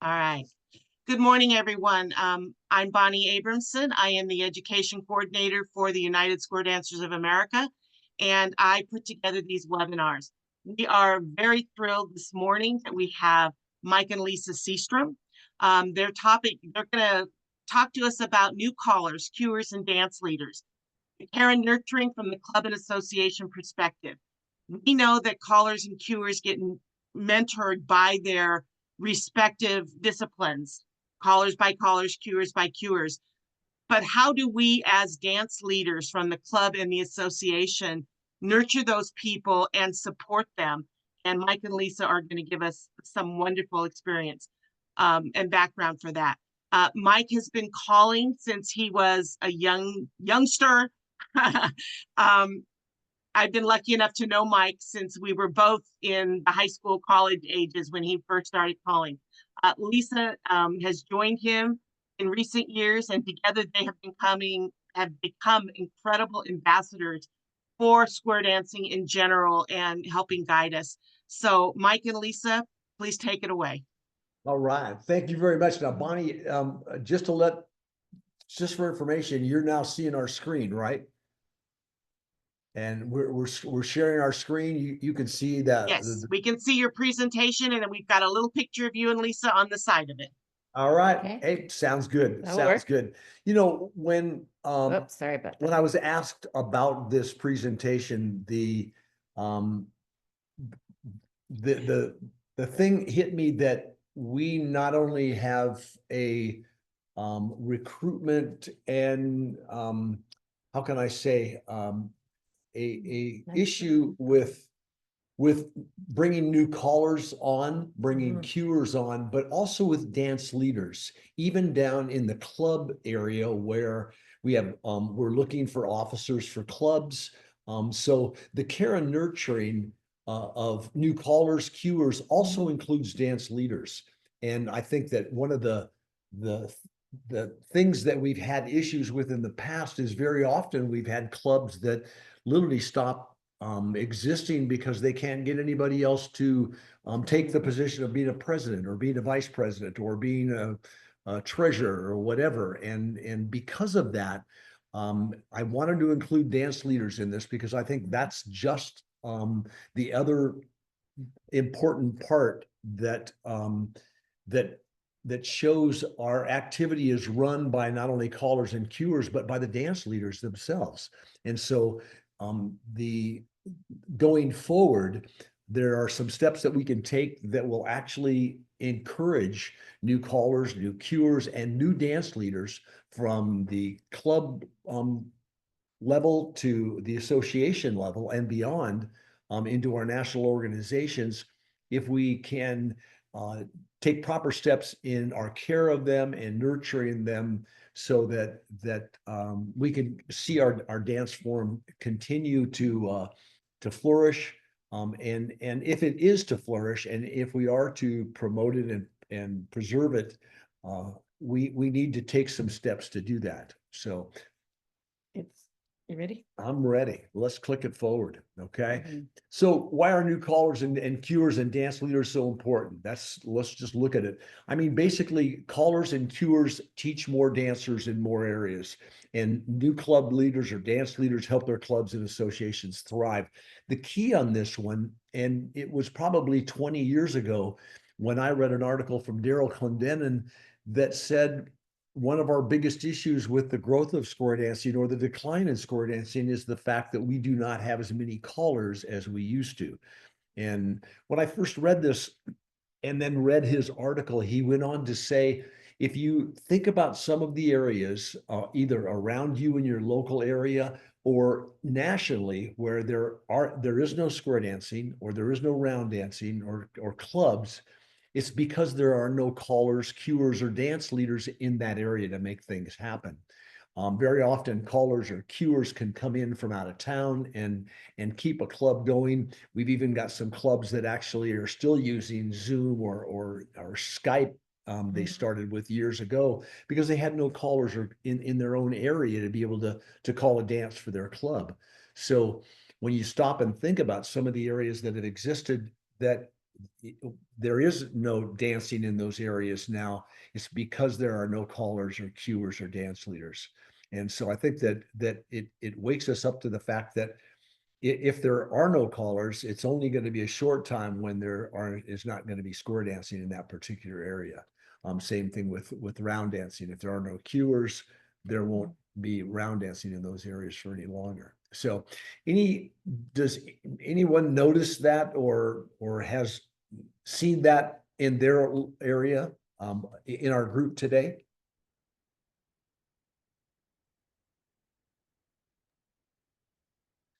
All right. Good morning, everyone. I'm Bonnie Abramson. I am the Education Coordinator for the United Square Dancers of America, and I put together these webinars. We are very thrilled this morning that we have Mike and Lisa Seastrom. They're going to talk to us about new callers, cuers, and dance leaders, the care and nurturing from the club and association perspective. We know that callers and cuers get mentored by their respective disciplines, callers by callers, cuers by cuers. But how do we as dance leaders from the club and the association nurture those people and support them? And Mike and Lisa are going to give us some wonderful experience and background for that. Mike has been calling since he was a youngster. I've been lucky enough to know Mike since we were both in the high school, college ages when he first started calling. Lisa has joined him in recent years, and together they have become incredible ambassadors for square dancing in general and helping guide us. So Mike and Lisa, please take it away. All right. Thank you very much. Now, Bonnie, just for information, you're now seeing our screen, right? And we're sharing our screen. You can see that. Yes, we can see your presentation, and then we've got a little picture of you and Lisa on the side of it. All right. Okay. Hey, sounds good. That'll Sounds work. good. You know, when Oops, sorry about when that. I was asked about this presentation, the thing hit me that we not only have a recruitment and how can I say a issue with bringing new callers on, bringing cuers on, but also with dance leaders, even down in the club area where we have, we're looking for officers for clubs. So the care and nurturing of new callers, cuers also includes dance leaders. And I think that one of the things that we've had issues with in the past is very often we've had clubs that literally stop existing because they can't get anybody else to take the position of being a president or being a vice president or being a treasurer or whatever. And because of that, I wanted to include dance leaders in this because I think that's just the other important part that that shows our activity is run by not only callers and cuers, but by the dance leaders themselves. And so the going forward, there are some steps that we can take that will actually encourage new callers, new cuers, and new dance leaders from the club level to the association level and beyond into our national organizations if we can take proper steps in our care of them and nurturing them so that we can see our dance form continue to flourish. And if it is to flourish, and if we are to promote it and preserve it, we need to take some steps to do that. So You ready? I'm ready. Let's click it forward. Okay. So why are new callers and cuers and dance leaders so important? Let's just look at it. I mean, basically callers and cuers teach more dancers in more areas, and new club leaders or dance leaders help their clubs and associations thrive. The key on this one, and it was probably 20 years ago when I read an article from Daryl Clendenin that said, one of our biggest issues with the growth of square dancing or the decline in square dancing is the fact that we do not have as many callers as we used to. And when I first read this and then read his article, he went on to say, if you think about some of the areas, either around you in your local area or nationally, where there is no square dancing or there is no round dancing or clubs, it's because there are no callers, cuers, or dance leaders in that area to make things happen. Very often callers or cuers can come in from out of town and keep a club going. We've even got some clubs that actually are still using Zoom or Skype. They started with years ago because they had no callers or in their own area to be able to call a dance for their club. So when you stop and think about some of the areas that have existed that there is no dancing in those areas now. It's because there are no callers or cuers or dance leaders. And so I think that it wakes us up to the fact that if there are no callers, it's only going to be a short time when is not going to be square dancing in that particular area. Same thing with round dancing. If there are no cuers, there won't be round dancing in those areas for any longer. So does anyone notice that or has seen that in their area in our group today?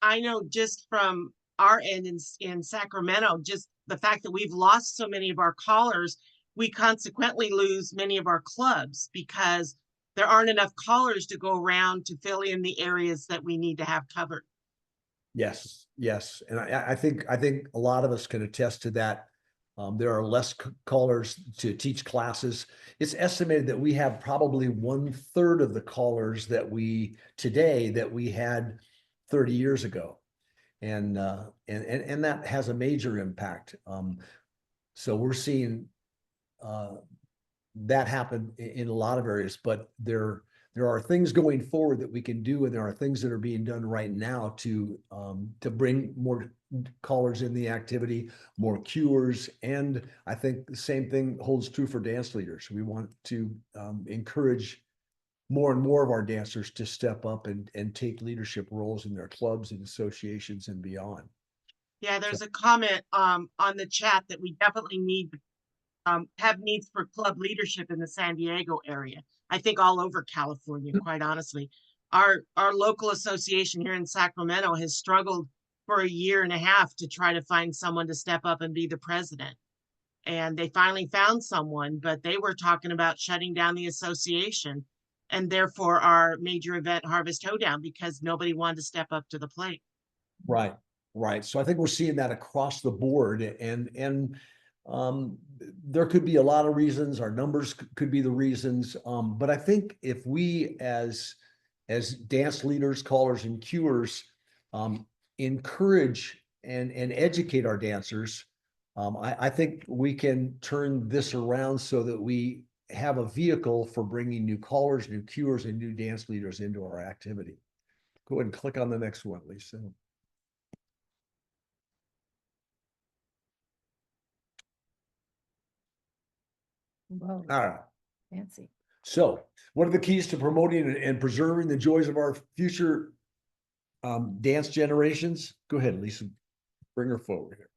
I know just from our end in Sacramento, just the fact that we've lost so many of our callers, we consequently lose many of our clubs because there aren't enough callers to go around to fill in the areas that we need to have covered. Yes, yes. And I think a lot of us can attest to that. There are less callers to teach classes. It's estimated that we have probably 1/3 of the callers that we had 30 years ago. And that has a major impact. So we're seeing that happen in a lot of areas, but there are things going forward that we can do, and there are things that are being done right now to bring more callers in the activity, more cuers, and I think the same thing holds true for dance leaders. We want to encourage more and more of our dancers to step up and take leadership roles in their clubs and associations and beyond. Yeah, there's a comment on the chat that we definitely need have needs for club leadership in the San Diego area. I think all over California, quite honestly. Our local association here in Sacramento has struggled for a year and a half to try to find someone to step up and be the president. And they finally found someone, but they were talking about shutting down the association and therefore our major event Harvest Hoedown because nobody wanted to step up to the plate. Right, right. So I think we're seeing that across the board, and there could be a lot of reasons. Our numbers could be the reasons, but I think if we as dance leaders, callers, and cuers encourage and educate our dancers, I think we can turn this around so that we have a vehicle for bringing new callers, new cuers, and new dance leaders into our activity. Go ahead and click on the next one, Lisa. Whoa, All right. fancy. So, what are the keys to promoting and preserving the joys of our future dance generations? Go ahead, Lisa. Bring her forward here.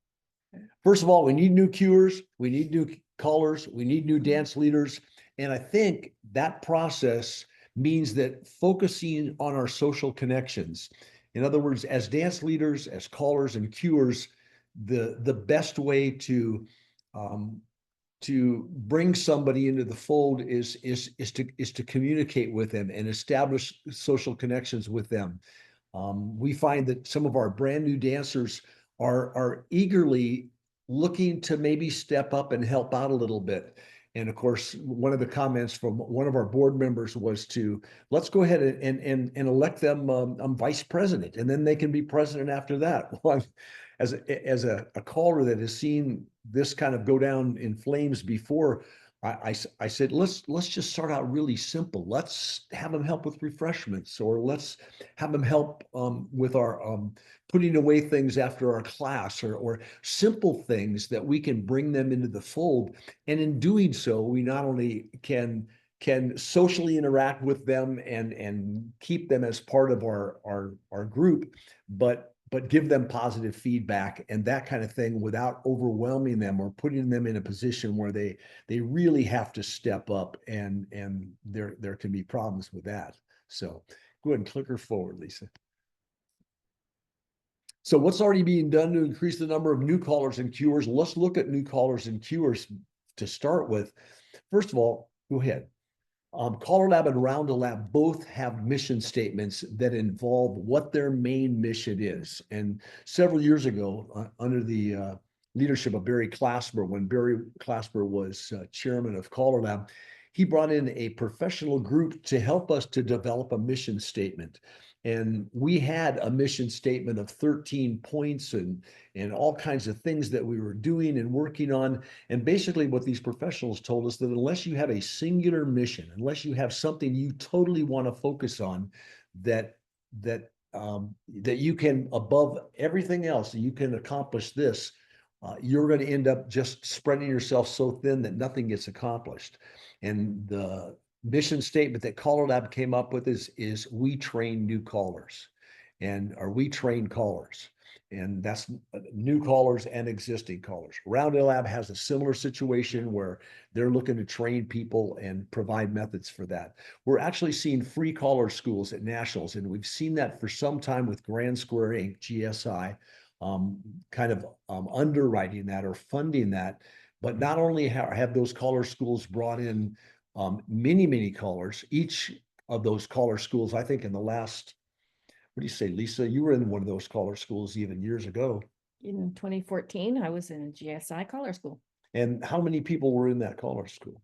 First of all, we need new cuers, we need new callers, we need new dance leaders. And I think that process means that focusing on our social connections. In other words, as dance leaders, as callers and cuers, the best way to bring somebody into the fold is to communicate with them and establish social connections with them. We find that some of our brand new dancers are eagerly looking to maybe step up and help out a little bit. And of course, one of the comments from one of our board members was let's go ahead and elect them vice president, and then they can be president after that. Well, as a caller that has seen this kind of go down in flames before, I said, let's just start out really simple. Let's have them help with refreshments, or let's have them help with our putting away things after our class, or simple things that we can bring them into the fold. And in doing so, we not only can socially interact with them and keep them as part of our group, but give them positive feedback and that kind of thing without overwhelming them or putting them in a position where they really have to step up, and there can be problems with that. So go ahead and click her forward, Lisa. So what's already being done to increase the number of new callers and cuers? Let's look at new callers and cuers to start with. First of all, go ahead. CALLERLAB and RoundaLab both have mission statements that involve what their main mission is. And several years ago, under the leadership of Barry Clasper, when Barry Clasper was chairman of CALLERLAB, he brought in a professional group to help us to develop a mission statement. And we had a mission statement of 13 points and all kinds of things that we were doing and working on. And basically what these professionals told us, that unless you have a singular mission, unless you have something you totally want to focus on, that that you can, above everything else, you can accomplish this, you're going to end up just spreading yourself so thin that nothing gets accomplished. And the mission statement that CALLERLAB came up with is we train new callers, or we train callers. And that's new callers and existing callers. Rounded Lab has a similar situation where they're looking to train people and provide methods for that. We're actually seeing free caller schools at nationals, and we've seen that for some time with Grand Square Inc., GSI, kind of underwriting that or funding that. But not only have those caller schools brought in many callers, each of those caller schools, I think in the last, what do you say, Lisa? You were in one of those caller schools even years ago. In 2014, I was in a GSI collar school. And how many people were in that caller school?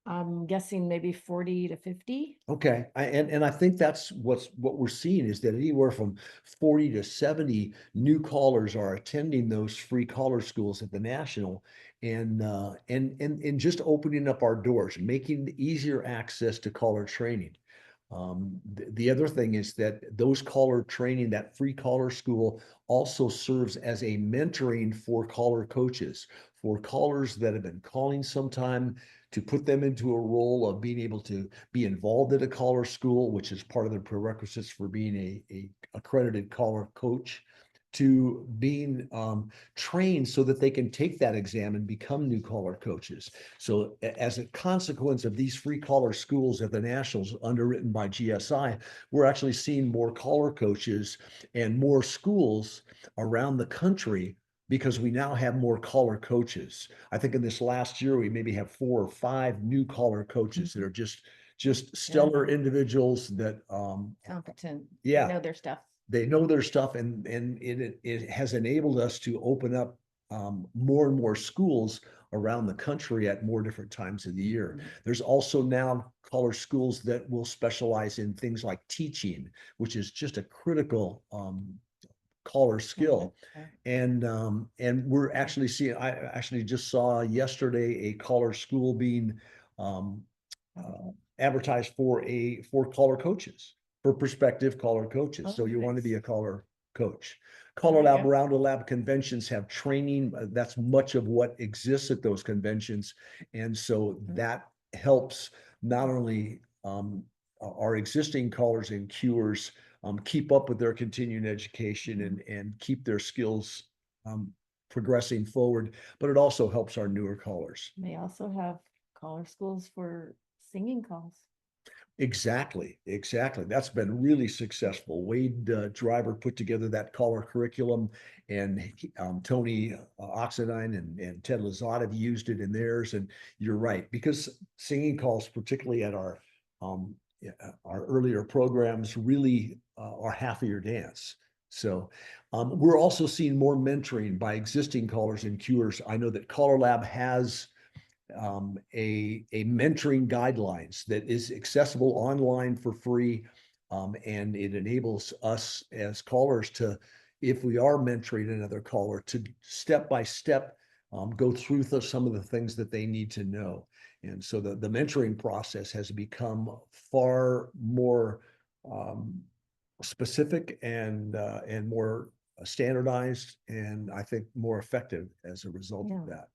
I'm guessing maybe 40 to 50. Okay, and I think that's what we're seeing, is that anywhere from 40 to 70 new callers are attending those free caller schools at the national, and just opening up our doors, making easier access to caller training. The other thing is that those caller training, that free caller school, also serves as a mentoring for caller coaches, for callers that have been calling sometime, to put them into a role of being able to be involved at a caller school, which is part of the prerequisites for being a accredited caller coach, to being trained so that they can take that exam and become new caller coaches. So as a consequence of these free caller schools at the nationals underwritten by GSI, we're actually seeing more caller coaches and more schools around the country, because we now have more caller coaches. I think in this last year, we maybe have 4 or 5 new caller coaches that are just stellar individuals that Competent. Yeah. They know their stuff. they know their stuff, and it has enabled us to open up more and more schools around the country at more different times of the year. There's also now caller schools that will specialize in things like teaching, which is just a critical caller skill. And we're actually seeing, I actually just saw yesterday a caller school being advertised for caller coaches, for prospective caller coaches. Oh, So you want to nice. be a caller coach. There you CALLERLAB, go. Rounded Lab conventions have training. That's much of what exists at those conventions. And so that helps not only our existing callers and cuers keep up with their continuing education and keep their skills progressing forward, but it also helps our newer callers. They also have caller schools for singing calls. Exactly. That's been really successful. Wade Driver put together that caller curriculum, and Tony Oxidine and Ted Lazat have used it in theirs. And you're right, because singing calls, particularly at our earlier programs, really are half of your dance. So we're also seeing more mentoring by existing callers and cuers. I know that CALLERLAB has a mentoring guidelines that is accessible online for free. And it enables us as callers to, if we are mentoring another caller, to step by step go through some of the things that they need to know. And so the mentoring process has become far more specific and more standardized, and I think more effective as a result of that.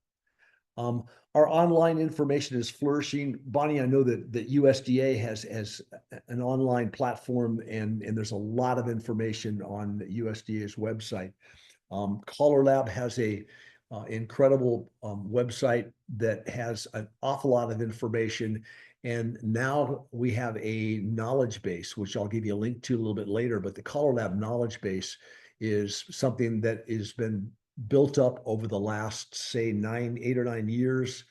Our online information is flourishing. Bonnie, I know that USDA has an online platform, and there's a lot of information on USDA's website. CALLERLAB has a incredible website that has an awful lot of information. And now we have a knowledge base, which I'll give you a link to a little bit later. But the CALLERLAB knowledge base is something that has been built up over the last, say, 8 or 9 years.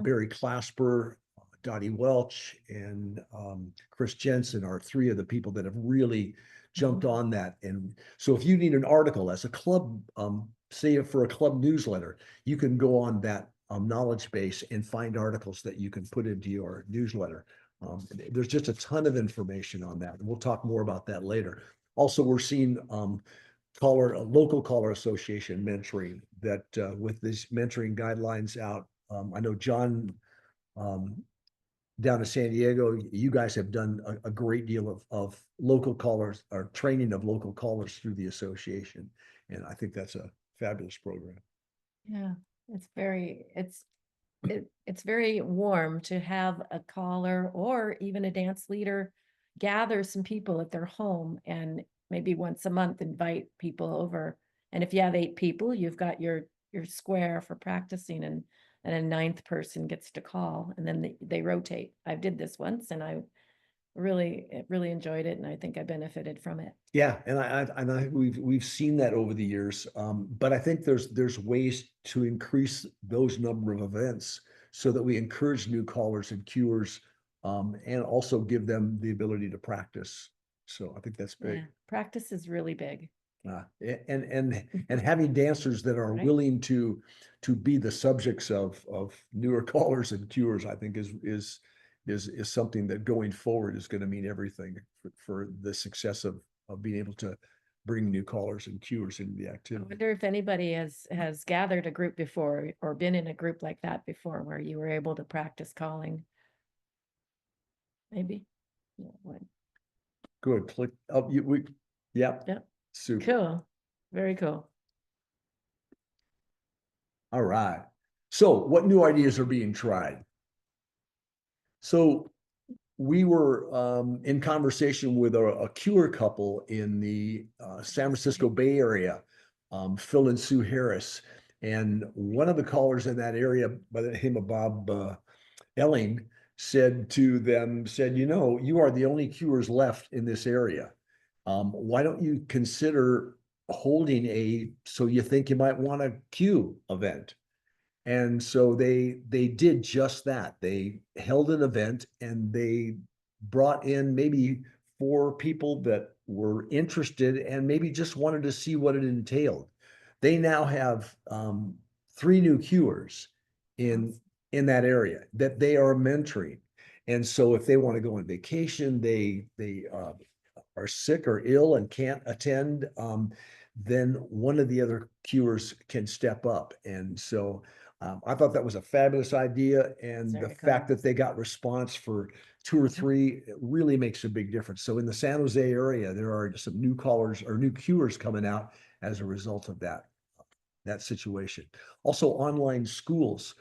Barry Clasper, Dottie Welch, and Chris Jensen are 3 of the people that have really jumped on that. And so if you need an article as a club, say for a club newsletter, you can go on that knowledge base and find articles that you can put into your newsletter. There's just a ton of information on that, and we'll talk more about that later. Also, we're seeing local caller association mentoring that with these mentoring guidelines out. I know John down in San Diego, you guys have done a great deal of local callers or training of local callers through the association. And I think that's a fabulous program. Yeah, it's very warm to have a caller or even a dance leader gather some people at their home and maybe once a month invite people over. And if you have 8 people, you've got your square for practicing, and a 9th person gets to call, and then they rotate. I did this once and I really enjoyed it, and I think I benefited from it. Yeah, and we've seen that over the years. But I think there's ways to increase those number of events so that we encourage new callers and cuers, and also give them the ability to practice. So I think that's big. Yeah, practice is really big. And having dancers that are Right. willing to be the subjects of newer callers and cuers, I think is something that going forward is going to mean everything for the success of being able to bring new callers and cuers into the I activity. wonder if anybody has gathered a group before or been in a group like that before where you were able to practice calling. Maybe. Yeah, Good. Click up. Yep. Yep. Super. Cool. Very cool. All right. So what new ideas are being tried? So we were in conversation with a cure couple in the San Francisco Bay Area, Phil and Sue Harris. And one of the callers in that area by the name of Bob Elling said to them, you are the only cures left in this area. Why don't you consider holding so you think you might want a cue event? And so they did just that. They held an event and they brought in maybe 4 people that were interested and maybe just wanted to see what it entailed. They now have 3 new cures in that area that they are mentoring. And so if they want to go on vacation, they are sick or ill and can't attend, then one of the other cures can step up. And so I thought that was a fabulous idea, and the fact that they got response for 2 or 3 it really makes a big difference. So in the San Jose area, there are some new callers or new cures coming out as a result of that situation. Also, online schools.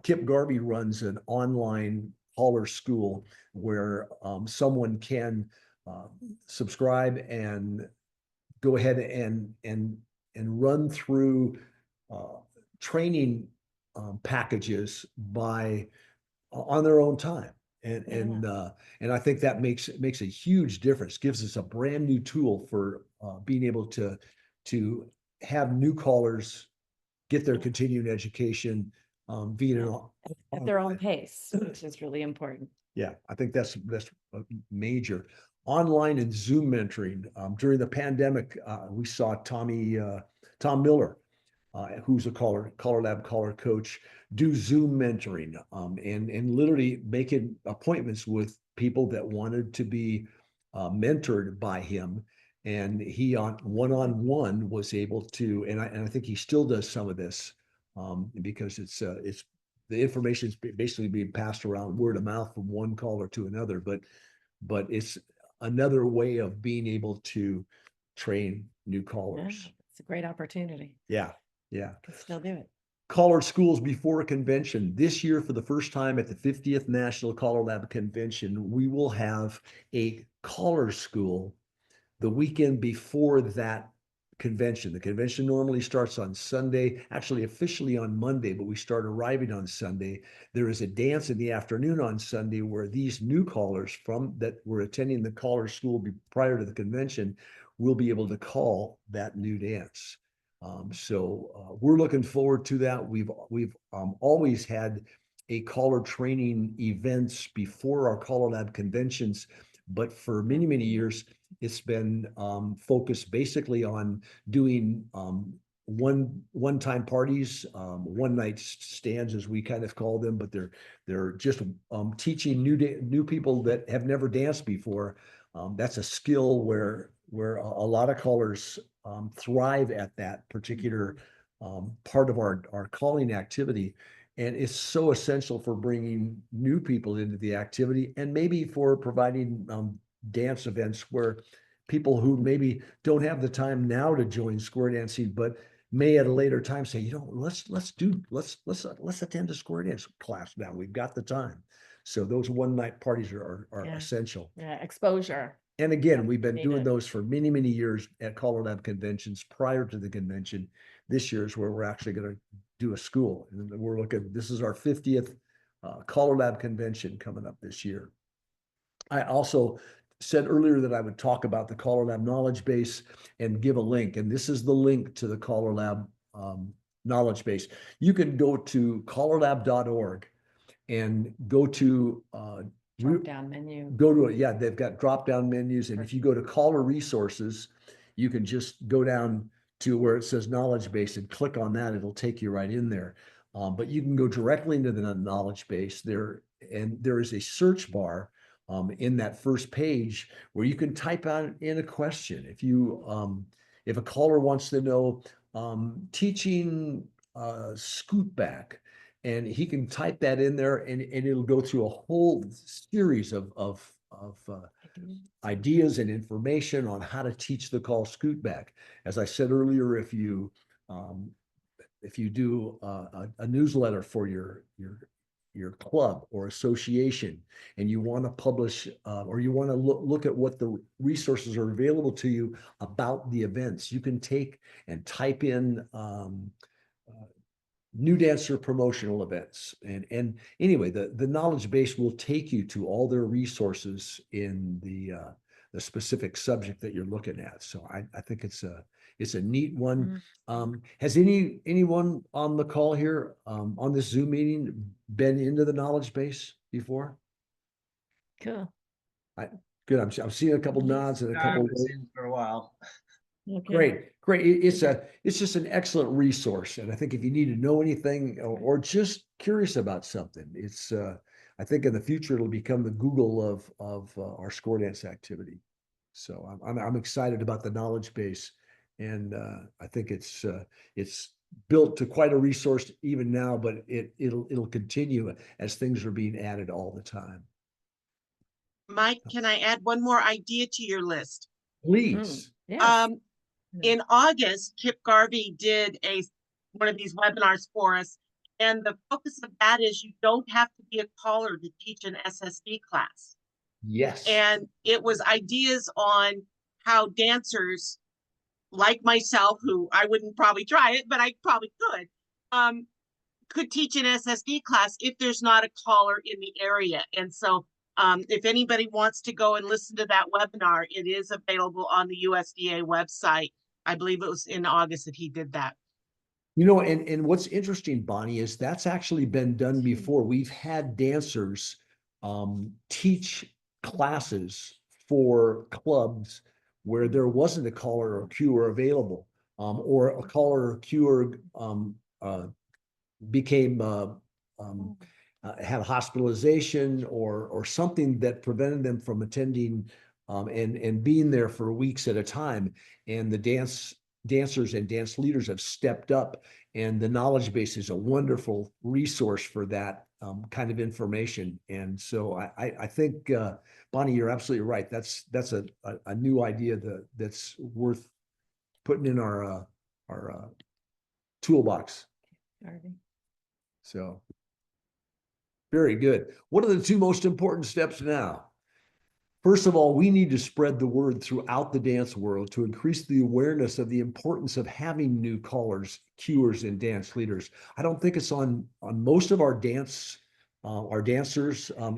Kip Garvey runs an online caller school where someone can subscribe and go ahead and run through training packages on their own time. And I think that makes a huge difference, gives us a brand new tool for being able to have new callers get their continuing education via at their own pace, which is really important. Yeah, I think that's major. Online and Zoom mentoring. During the pandemic, we saw Tom Miller, who's a CALLERLAB caller coach, do Zoom mentoring, and literally making appointments with people that wanted to be mentored by him. And he on one-on-one was able to, and I think he still does some of this, because it's the information is basically being passed around word of mouth from one caller to another, but it's another way of being able to train new callers. Yeah, it's a great opportunity. Yeah. Can still do it. Caller schools before a convention. This year, for the first time at the 50th National CALLERLAB Convention, we will have a caller school the weekend before that convention. The convention normally starts on Sunday, actually officially on Monday, but we start arriving on Sunday. There is a dance in the afternoon on Sunday where these new callers that were attending the caller school prior to the convention will be able to call that new dance. So we're looking forward to that. We've always had a caller training events before our CALLERLAB conventions, but for many, many years, it's been focused basically on doing one-time parties, one night stands as we kind of call them, but they're just teaching new people that have never danced before. That's a skill where a lot of callers thrive at that particular part of our calling activity. And it's so essential for bringing new people into the activity, and maybe for providing dance events where people who maybe don't have the time now to join square dancing, but may at a later time say, you know, let's attend a square dance class now. We've got the time. So those one night parties are Yeah. essential. Yeah, exposure. And again, we've been Need doing it. those for many, many years at CALLERLAB conventions prior to the convention. This year is where we're actually going to do a school. And we're looking, this is our 50th CALLERLAB convention coming up this year. I also said earlier that I would talk about the CALLERLAB knowledge base and give a link. And this is the link to the CALLERLAB knowledge base. You can go to callerlab.org and go to Drop down menu. go to it. Yeah, they've got drop down menus. And if you go to caller resources, you can just go down to where it says knowledge base and click on that. It'll take you right in there. But you can go directly into the knowledge base there. And there is a search bar in that first page where you can type out in a question. If a caller wants to know teaching scoot back, and he can type that in there, and it'll go through a whole series of ideas and information on how to teach the call scoot back. As I said earlier, if you do a newsletter for your club or association, and you want to publish or you want to look at what the resources are available to you about the events, you can take and type in new dancer promotional events. And anyway, the knowledge base will take you to all their resources in the specific subject that you're looking at. So I think it's a neat one. Has anyone on the call here on this Zoom meeting been into the knowledge base before? Cool. Good. I'm seeing a couple nods and a couple. I've been for a while. Okay. Great. It's just an excellent resource. And I think if you need to know anything or just curious about something, it's I think in the future it'll become the Google of our square dance activity. So I'm excited about the knowledge base, and I think it's built to quite a resource even now, but it'll continue as things are being added all the time. Mike, can I add one more idea to your list? Please. Yes. In August, Kip Garvey did one of these webinars for us. And the focus of that is you don't have to be a caller to teach an SSD class. Yes. And it was ideas on how dancers like myself, who I wouldn't probably try it, but I probably could teach an SSD class if there's not a caller in the area. And so if anybody wants to go and listen to that webinar, it is available on the USDA website. I believe it was in August that he did that. You know, and what's interesting, Bonnie, is that's actually been done before. We've had dancers teach classes for clubs where there wasn't a caller or cuer available, or a caller or cuer became had a hospitalization or something that prevented them from attending and being there for weeks at a time. And the dancers and dance leaders have stepped up, and the knowledge base is a wonderful resource for that kind of information. And so I think, Bonnie, you're absolutely right. That's a new idea that's worth putting in our toolbox. So very good. What are the two most important steps now? First of all, we need to spread the word throughout the dance world to increase the awareness of the importance of having new callers, cuers, and dance leaders. I don't think it's on most of our dancers,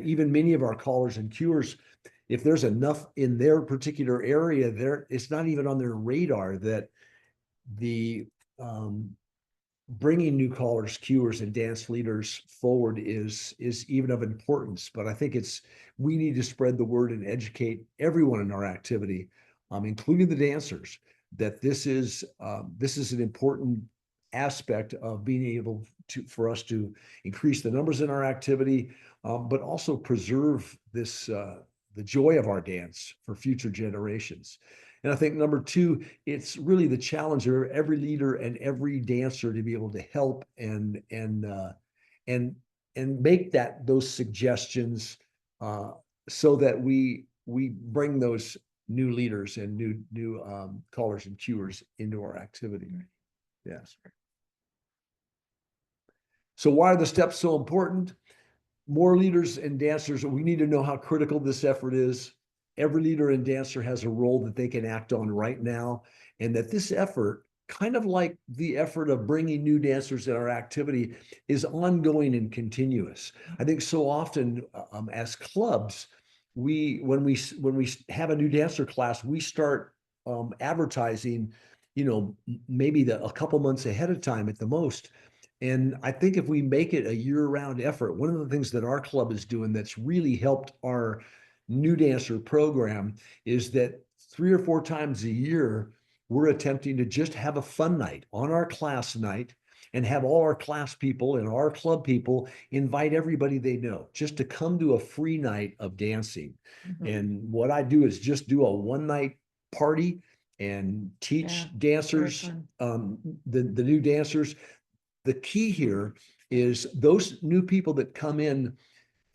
even many of our callers and cuers. If there's enough in their particular area, it's not even on their radar that the bringing new callers, cuers, and dance leaders forward is even of importance. But I think we need to spread the word and educate everyone in our activity, including the dancers, that this is an important aspect of being able to, for us to increase the numbers in our activity, but also preserve this, the joy of our dance for future generations. And I think number two, it's really the challenge of every leader and every dancer to be able to help and make those suggestions, so that we bring those new leaders and new callers and cuers into our activity. Yes. So why are the steps so important? More leaders and dancers, we need to know how critical this effort is. Every leader and dancer has a role that they can act on right now, and that this effort, kind of like the effort of bringing new dancers in our activity, is ongoing and continuous. I think so often as clubs, when we have a new dancer class, we start advertising, maybe a couple months ahead of time at the most. And I think if we make it a year-round effort, one of the things that our club is doing that's really helped our new dancer program is that 3 or 4 times a year, we're attempting to just have a fun night on our class night and have all our class people and our club people invite everybody they know just to come to a free night of dancing. And what I do is just do a one-night party and teach dancers, the new dancers. The key here is those new people that come in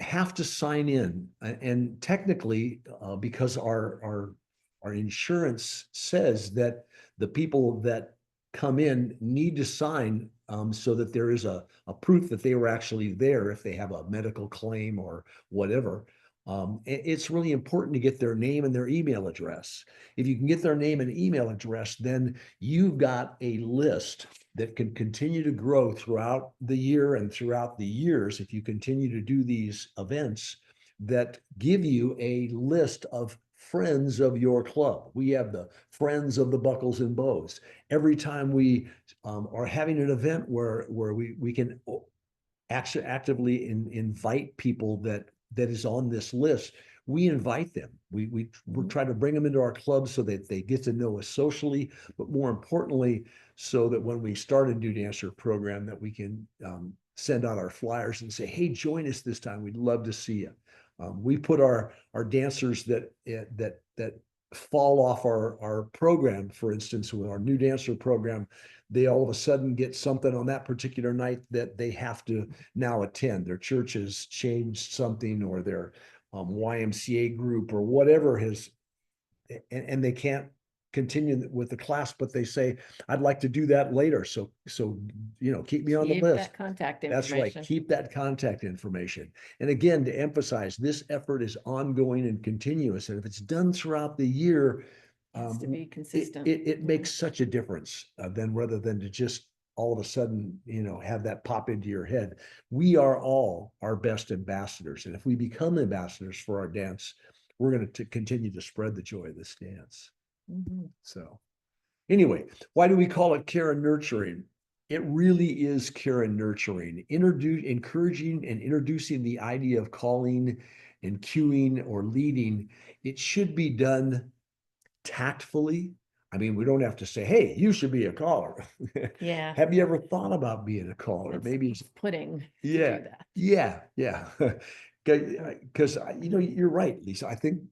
have to sign in, and technically, because our insurance says that the people that come in need to sign, so that there is a proof that they were actually there if they have a medical claim or whatever. It's really important to get their name and their email address. If you can get their name and email address, then you've got a list that can continue to grow throughout the year and throughout the years if you continue to do these events that give you a list of friends of your club. We have the friends of the Buckles and Bows. Every time we are having an event where we can actually actively invite people that is on this list, we invite them. We try to bring them into our club so that they get to know us socially, but more importantly, so that when we start a new dancer program, that we can send out our flyers and say, hey, join us this time. We'd love to see you. We put our dancers that fall off our program, for instance, with our new dancer program, they all of a sudden get something on that particular night that they have to now attend. Their church has changed something, or their YMCA group or whatever has, and they can't continue with the class, but they say, I'd like to do that later. So keep me on the list. That contact That's right. information. Keep that contact information. And again, to emphasize, this effort is ongoing and continuous. And if it's done throughout the year, Has to be consistent. it makes such a difference rather than to just all of a sudden, have that pop into your head. We are all our best ambassadors. And if we become ambassadors for our dance, we're going to continue to spread the joy of this dance. So anyway, why do we call it care and nurturing? It really is care and nurturing, encouraging and introducing the idea of calling and cueing or leading. It should be done tactfully. I mean, we don't have to say, hey, you should be a caller. Yeah. Have you ever thought about being a caller? Maybe it's pudding. Yeah. To do that. Yeah. Because you're right, Lisa. I think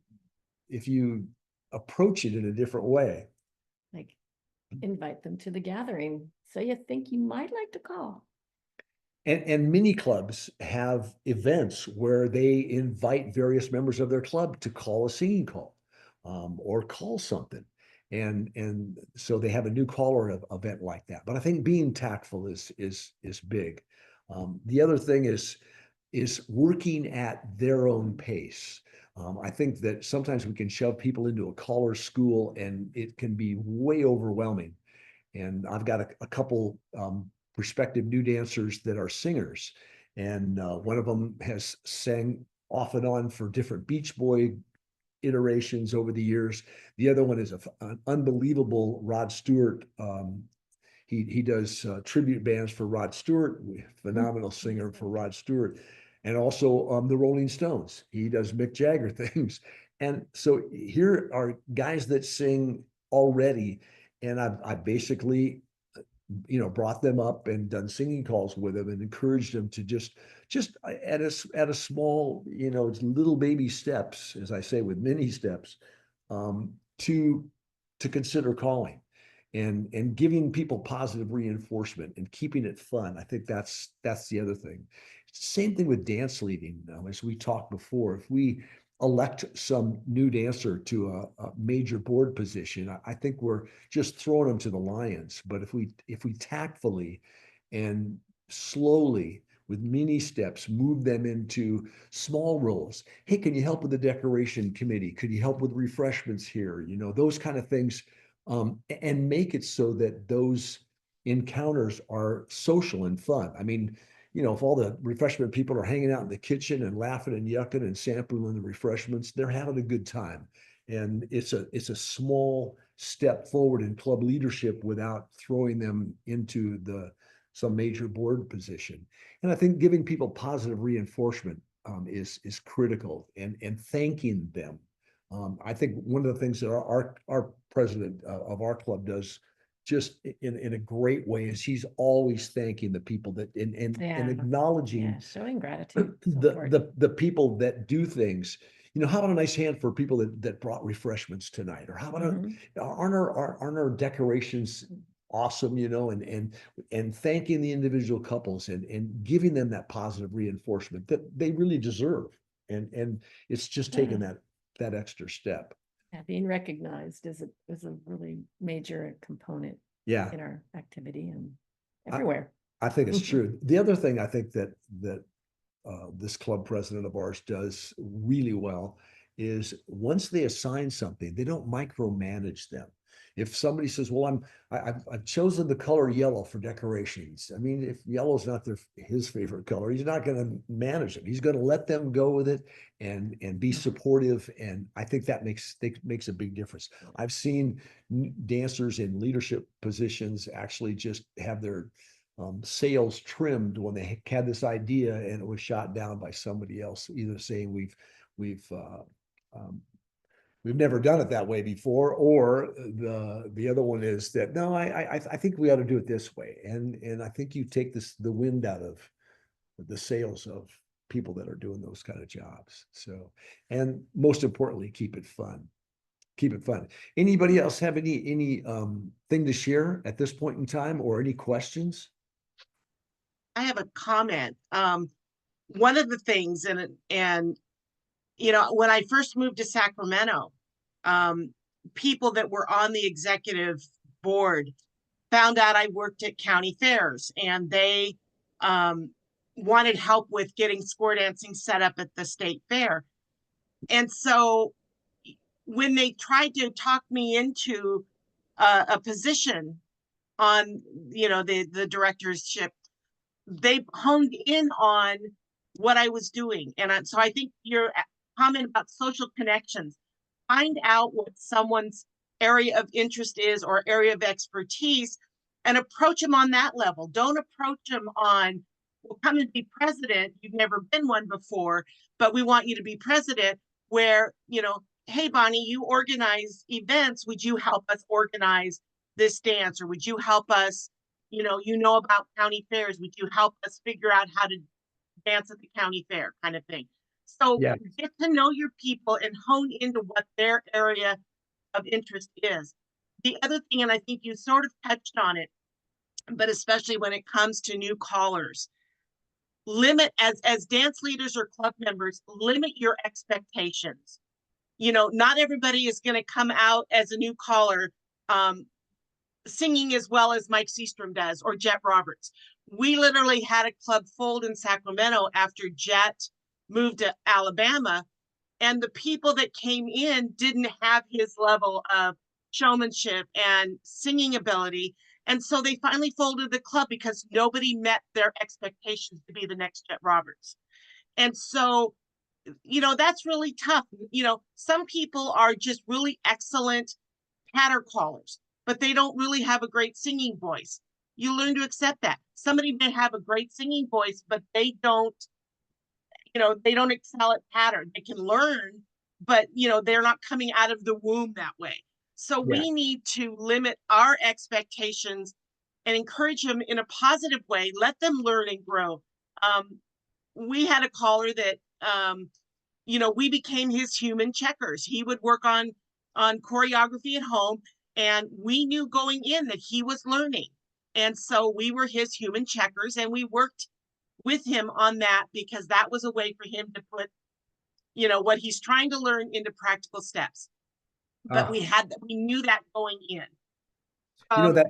if you approach it in a different way, Like invite them to the gathering. So you think you might like to call. and many clubs have events where they invite various members of their club to call a singing call, or call something. And so they have a new caller event like that. But I think being tactful is big. The other thing is working at their own pace. I think that sometimes we can shove people into a caller school and it can be way overwhelming. And I've got a couple prospective new dancers that are singers. And one of them has sang off and on for different Beach Boy iterations over the years. The other one is an unbelievable Rod Stewart. He does tribute bands for Rod Stewart, phenomenal singer for Rod Stewart, and also the Rolling Stones. He does Mick Jagger things. And so here are guys that sing already, And I've basically, brought them up and done singing calls with them and encouraged them to just at a small, little baby steps, as I say, with many steps, to consider calling and giving people positive reinforcement and keeping it fun. I think that's the other thing. Same thing with dance leading. As we talked before, if we elect some new dancer to a major board position, I think we're just throwing them to the lions. But if we tactfully and slowly with mini steps move them into small roles. Hey, can you help with the decoration committee? Could you help with refreshments here? Those kind of things, and make it so that those encounters are social and fun. I mean, if all the refreshment people are hanging out in the kitchen and laughing and yucking and sampling the refreshments, they're having a good time. And it's a small step forward in club leadership without throwing them into some major board position. And I think giving people positive reinforcement is critical, and thanking them. I think one of the things that our president of our club does just in a great way is he's always thanking the people that and acknowledging Yeah, showing gratitude. So important. the people that do things. How about a nice hand for people that brought refreshments tonight? Or how about aren't our decorations awesome? And thanking the individual couples and giving them that positive reinforcement that they really deserve. And it's just taking that extra step. Yeah, being recognized is a really major component in our activity and everywhere. I think it's true. The other thing I think that this club president of ours does really well is once they assign something, they don't micromanage them. If somebody says, well, I've chosen the color yellow for decorations. I mean, if yellow's not his favorite color, he's not going to manage it. He's going to let them go with it and be supportive. And I think that makes a big difference. I've seen dancers in leadership positions actually just have their sails trimmed when they had this idea and it was shot down by somebody else, either saying we've never done it that way before, or the other one is that no, I think we ought to do it this way, and I think you take the wind out of the sails of people that are doing those kind of jobs. So, and most importantly, keep it fun. Keep it fun. Anybody else have any thing to share at this point in time, or any questions? I have a comment. One of the things, and when I first moved to Sacramento, people that were on the executive board found out I worked at county fairs, and they wanted help with getting square dancing set up at the state fair. And so when they tried to talk me into a position on, the directorship, they honed in on what I was doing. And so I think your comment about social connections, find out what someone's area of interest is or area of expertise and approach them on that level. Don't approach them on, well, come and be president. You've never been one before, but we want you to be president, where, hey, Bonnie, you organize events. Would you help us organize this dance? Or would you help us, about county fairs? Would you help us figure out how to dance at the county fair, kind of thing? So get to know your people and hone into what their area of interest is. The other thing, and I think you sort of touched on it, but especially when it comes to new callers, limit, as dance leaders or club members, limit your expectations. Not everybody is going to come out as a new caller singing as well as Mike Seastrom does or Jet Roberts. We literally had a club fold in Sacramento after Jet moved to Alabama, and the people that came in didn't have his level of showmanship and singing ability. And so they finally folded the club because nobody met their expectations to be the next Jet Roberts. And so, that's really tough. Some people are just really excellent patter callers, but they don't really have a great singing voice. You learn to accept that. Somebody may have a great singing voice, but they don't excel at pattern. They can learn, but they're not coming out of the womb that way. So Yeah. we need to limit our expectations and encourage them in a positive way. Let them learn and grow. We had a caller that, we became his human checkers. He would work on choreography at home, and we knew going in that he was learning. And so we were his human checkers, and we worked with him on that because that was a way for him to put, what he's trying to learn into practical steps. But Ah, we knew that going in. you know Um, that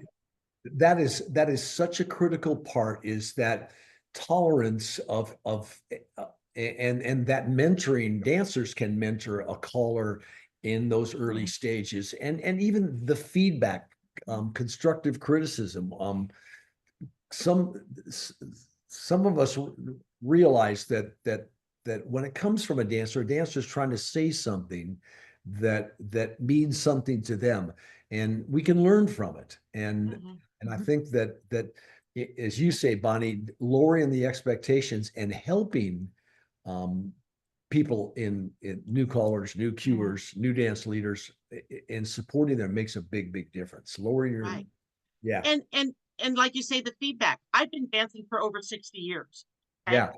that is such a critical part, is that tolerance of and that mentoring. Dancers can mentor a caller in those early stages, and even the feedback, constructive criticism. Some some of us realize that when it comes from a dancer is trying to say something that means something to them, and we can learn from it. mhm, And I think as you say, Bonnie, lowering the expectations and helping um, people in new callers, new cuers, new dance leaders, and supporting them makes a big difference. Lowering your, right. yeah, And like you say, the feedback. I've been dancing for over 60 years. Okay. yeah.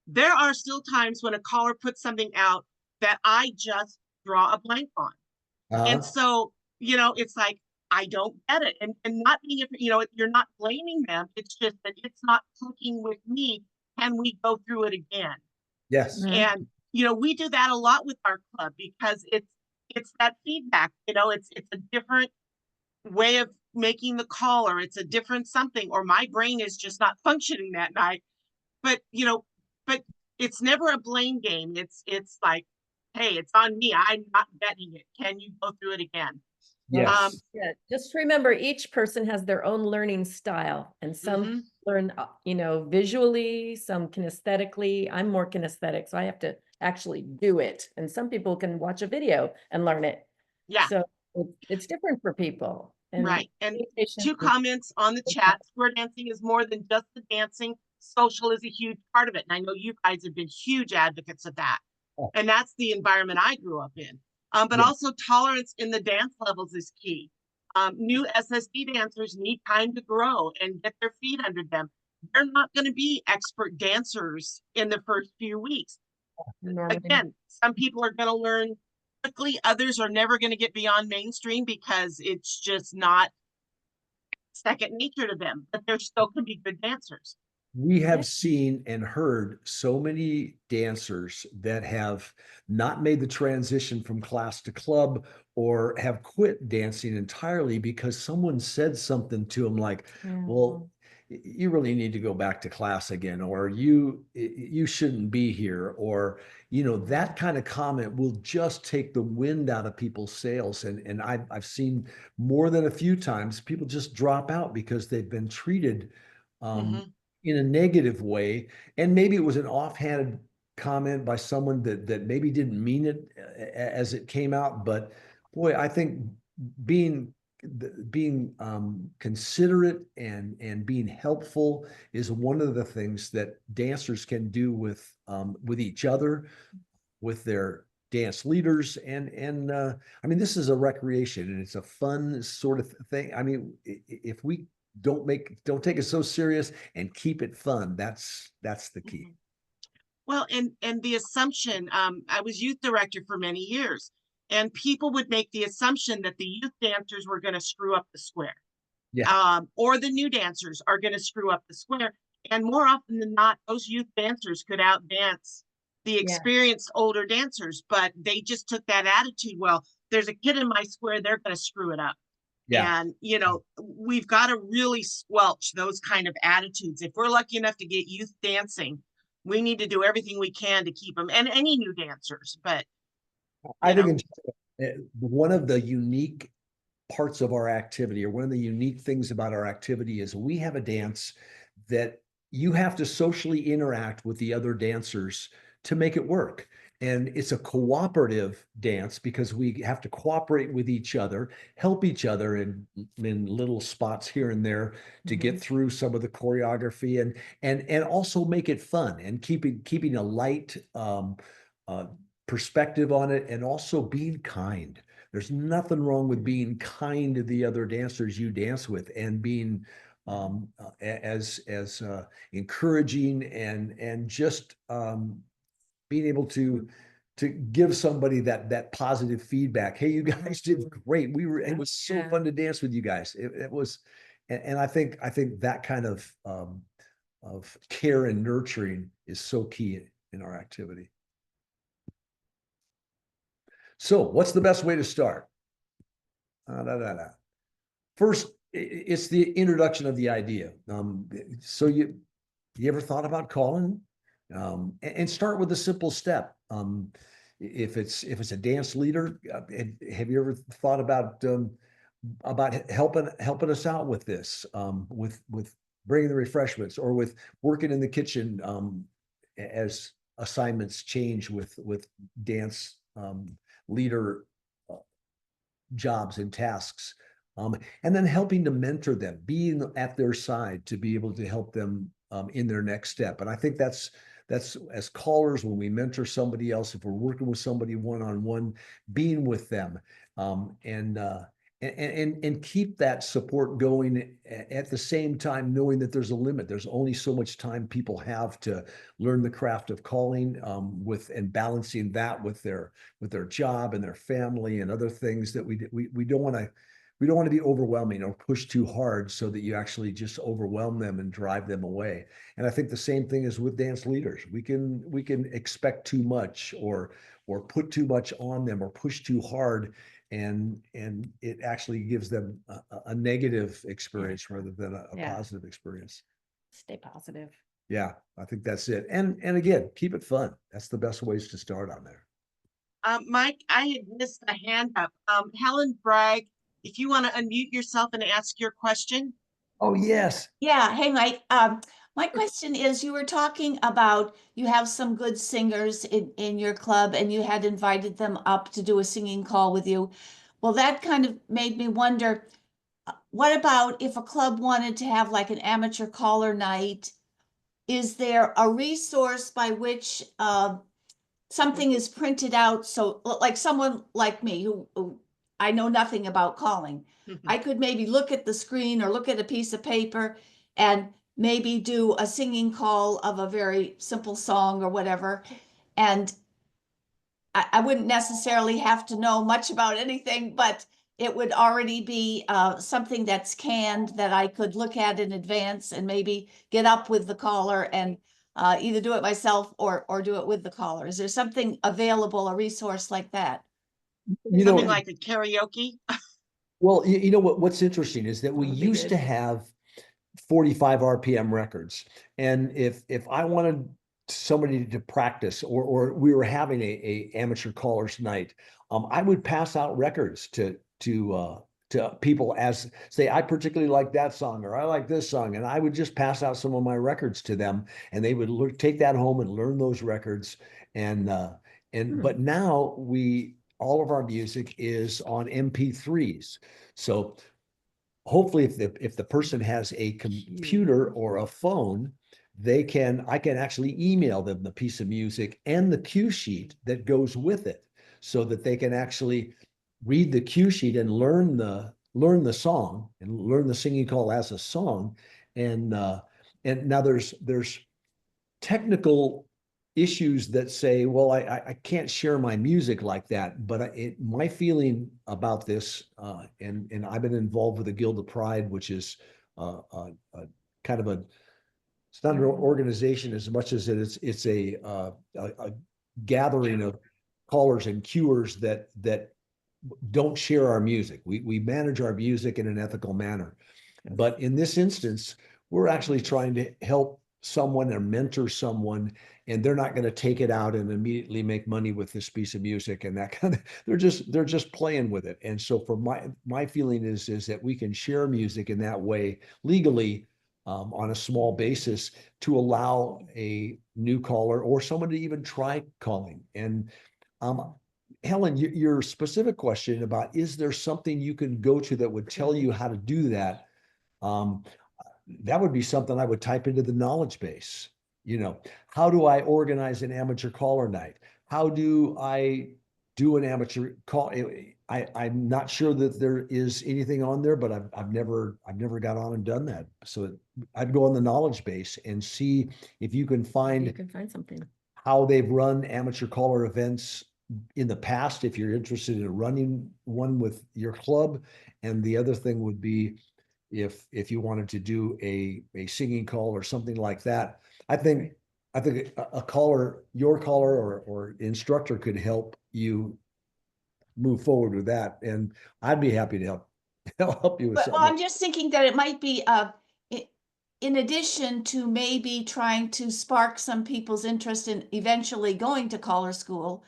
There are still times when a caller puts something out that I just draw a blank on. And Uh-huh. so, it's like, I don't get it. And not being, you're not blaming them. It's just that it's not clicking with me. Can we go through it again? Yes. Mhm. And, we do that a lot with our club because it's that feedback, it's a different way of making the call, or it's a different something, or my brain is just not functioning that night. But, but it's never a blame game. It's like, hey, it's on me. I'm not getting it. Can you go through it again? Um, Yes. Yeah, just remember each person has their own learning style, and some mhm, learn, visually, some kinesthetically. I'm more kinesthetic, so I have to actually do it. And some people can watch a video and learn it. yeah, So it's different for people. And right. And communication two is comments on the chat. Square dancing is more than just the dancing. Social is a huge part of it. And I know you guys have been huge advocates of that. Oh, And that's the environment I grew up in. But yeah. also tolerance in the dance levels is key. New SSD dancers need time to grow and get their feet under them. They're not going to be expert dancers in the first few weeks. normally. Again, some people are going to learn quickly. Others are never going to get beyond mainstream because it's just not second nature to them, but they're still can be good dancers. We Yeah. have seen and heard so many dancers that have not made the transition from class to club, or have quit dancing entirely because someone said something to them like, Yeah. well, you really need to go back to class again, or you shouldn't be here, or that kind of comment will just take the wind out of people's sails. And I've seen more than a few times people just drop out because they've been treated um, Mhm, in a negative way. And maybe it was an offhanded comment by someone that maybe didn't mean it as it came out. But boy, I think being being considerate and being helpful is one of the things that dancers can do with each other, with their dance leaders. And I mean, this is a recreation and it's a fun sort of thing. I mean, if we don't take it so serious and keep it fun, that's the key. mhm. Well, and the assumption, I was youth director for many years, and people would make the assumption that the youth dancers were going to screw up the square, Yeah, or the new dancers are going to screw up the square. And more often than not, those youth dancers could outdance the Yeah. experienced older dancers, but they just took that attitude. Well, there's a kid in my square, they're going to screw it up. yeah. And, we've got to really squelch those kind of attitudes. If we're lucky enough to get youth dancing, we need to do everything we can to keep them, and any new dancers. But, I you think know, one of the unique parts of our activity, or one of the unique things about our activity, is we have a dance that you have to socially interact with the other dancers to make it work. And it's a cooperative dance because we have to cooperate with each other, help each other in little spots here and there to get Mhm. through some of the choreography, and also make it fun, and keeping a light uh, perspective on it, and also being kind. There's nothing wrong with being kind to the other dancers you dance with and being as encouraging and just being able to give somebody that positive feedback. Hey, you guys did great. It was so Yeah. fun to dance with you guys. It was, and I think that kind of care and nurturing is so key in our activity. So what's the best way to start? First, it's the introduction of the idea. So you ever thought about calling? And start with a simple step. If it's a dance leader, have you ever thought about helping us out with this, with bringing the refreshments, or with working in the kitchen, as assignments change with dance leader jobs and tasks, and then helping to mentor them, being at their side to be able to help them in their next step. And I think that's as callers, when we mentor somebody else, if we're working with somebody one-on-one, being with them, and keep that support going at the same time, knowing that there's a limit. There's only so much time people have to learn the craft of calling, and balancing that with their job and their family and other things that we don't want to be overwhelming or push too hard so that you actually just overwhelm them and drive them away. And I think the same thing is with dance leaders. We can expect too much or put too much on them or push too hard, and it actually gives them a negative experience rather than a positive experience. Stay positive. Yeah, I think that's it. And again, keep it fun. That's the best ways to start on there. Mike, I had missed a hand up. Helen Bragg, if you want to unmute yourself and ask your question. Oh, yes. Yeah. Hey, Mike. My question is, you were talking about you have some good singers in your club and you had invited them up to do a singing call with you. Well, that kind of made me wonder, what about if a club wanted to have like an amateur caller night? Is there a resource by which something is printed out? So like someone like me who I know nothing about calling, I could maybe look at the screen or look at a piece of paper and maybe do a singing call of a very simple song or whatever. And I wouldn't necessarily have to know much about anything, but it would already be something that's canned that I could look at in advance and maybe get up with the caller and either do it myself or do it with the caller. Is there something available, a resource like that? You Something know, like a karaoke. well, you know what's interesting is that we That would be used to good. have 45 RPM records. And if I wanted somebody to practice, or we were having a amateur callers night, I would pass out records to people as say, I particularly like that song, or I like this song. And I would just pass out some of my records to them, and they would take that home and learn those records. But now all of our music is on MP3s. So hopefully if the person has a computer or a phone, I can actually email them the piece of music and the cue sheet that goes with it, so that they can actually read the cue sheet and learn the song and learn the singing call as a song. And now there's technical issues that say, well, I can't share my music like that. But my feeling about this, and I've been involved with the Guild of Pride, which is kind of it's not an organization as much as it's a gathering of callers and cuers that don't share our music. We manage our music in an ethical manner. But in this instance, we're actually trying to help someone or mentor someone, and they're not going to take it out and immediately make money with this piece of music and that kind of, they're just playing with it. And so for my feeling is that we can share music in that way legally, on a small basis, to allow a new caller or someone to even try calling. And Helen, your specific question about, is there something you can go to that would tell you how to do that? That would be something I would type into the knowledge base. How do I organize an amateur caller night? How do I do an amateur call? I'm not sure that there is anything on there, but I've never got on and done that. So I'd go on the knowledge base and see if you can You find can find something. how they've run amateur caller events in the past, if you're interested in running one with your club. And the other thing would be if you wanted to do a singing call or something like that. I think a caller, your caller or instructor could help you move forward with that. And I'd be happy to help you with But, well, I'm something. just thinking that it might be, in addition to maybe trying to spark some people's interest in eventually going to caller school,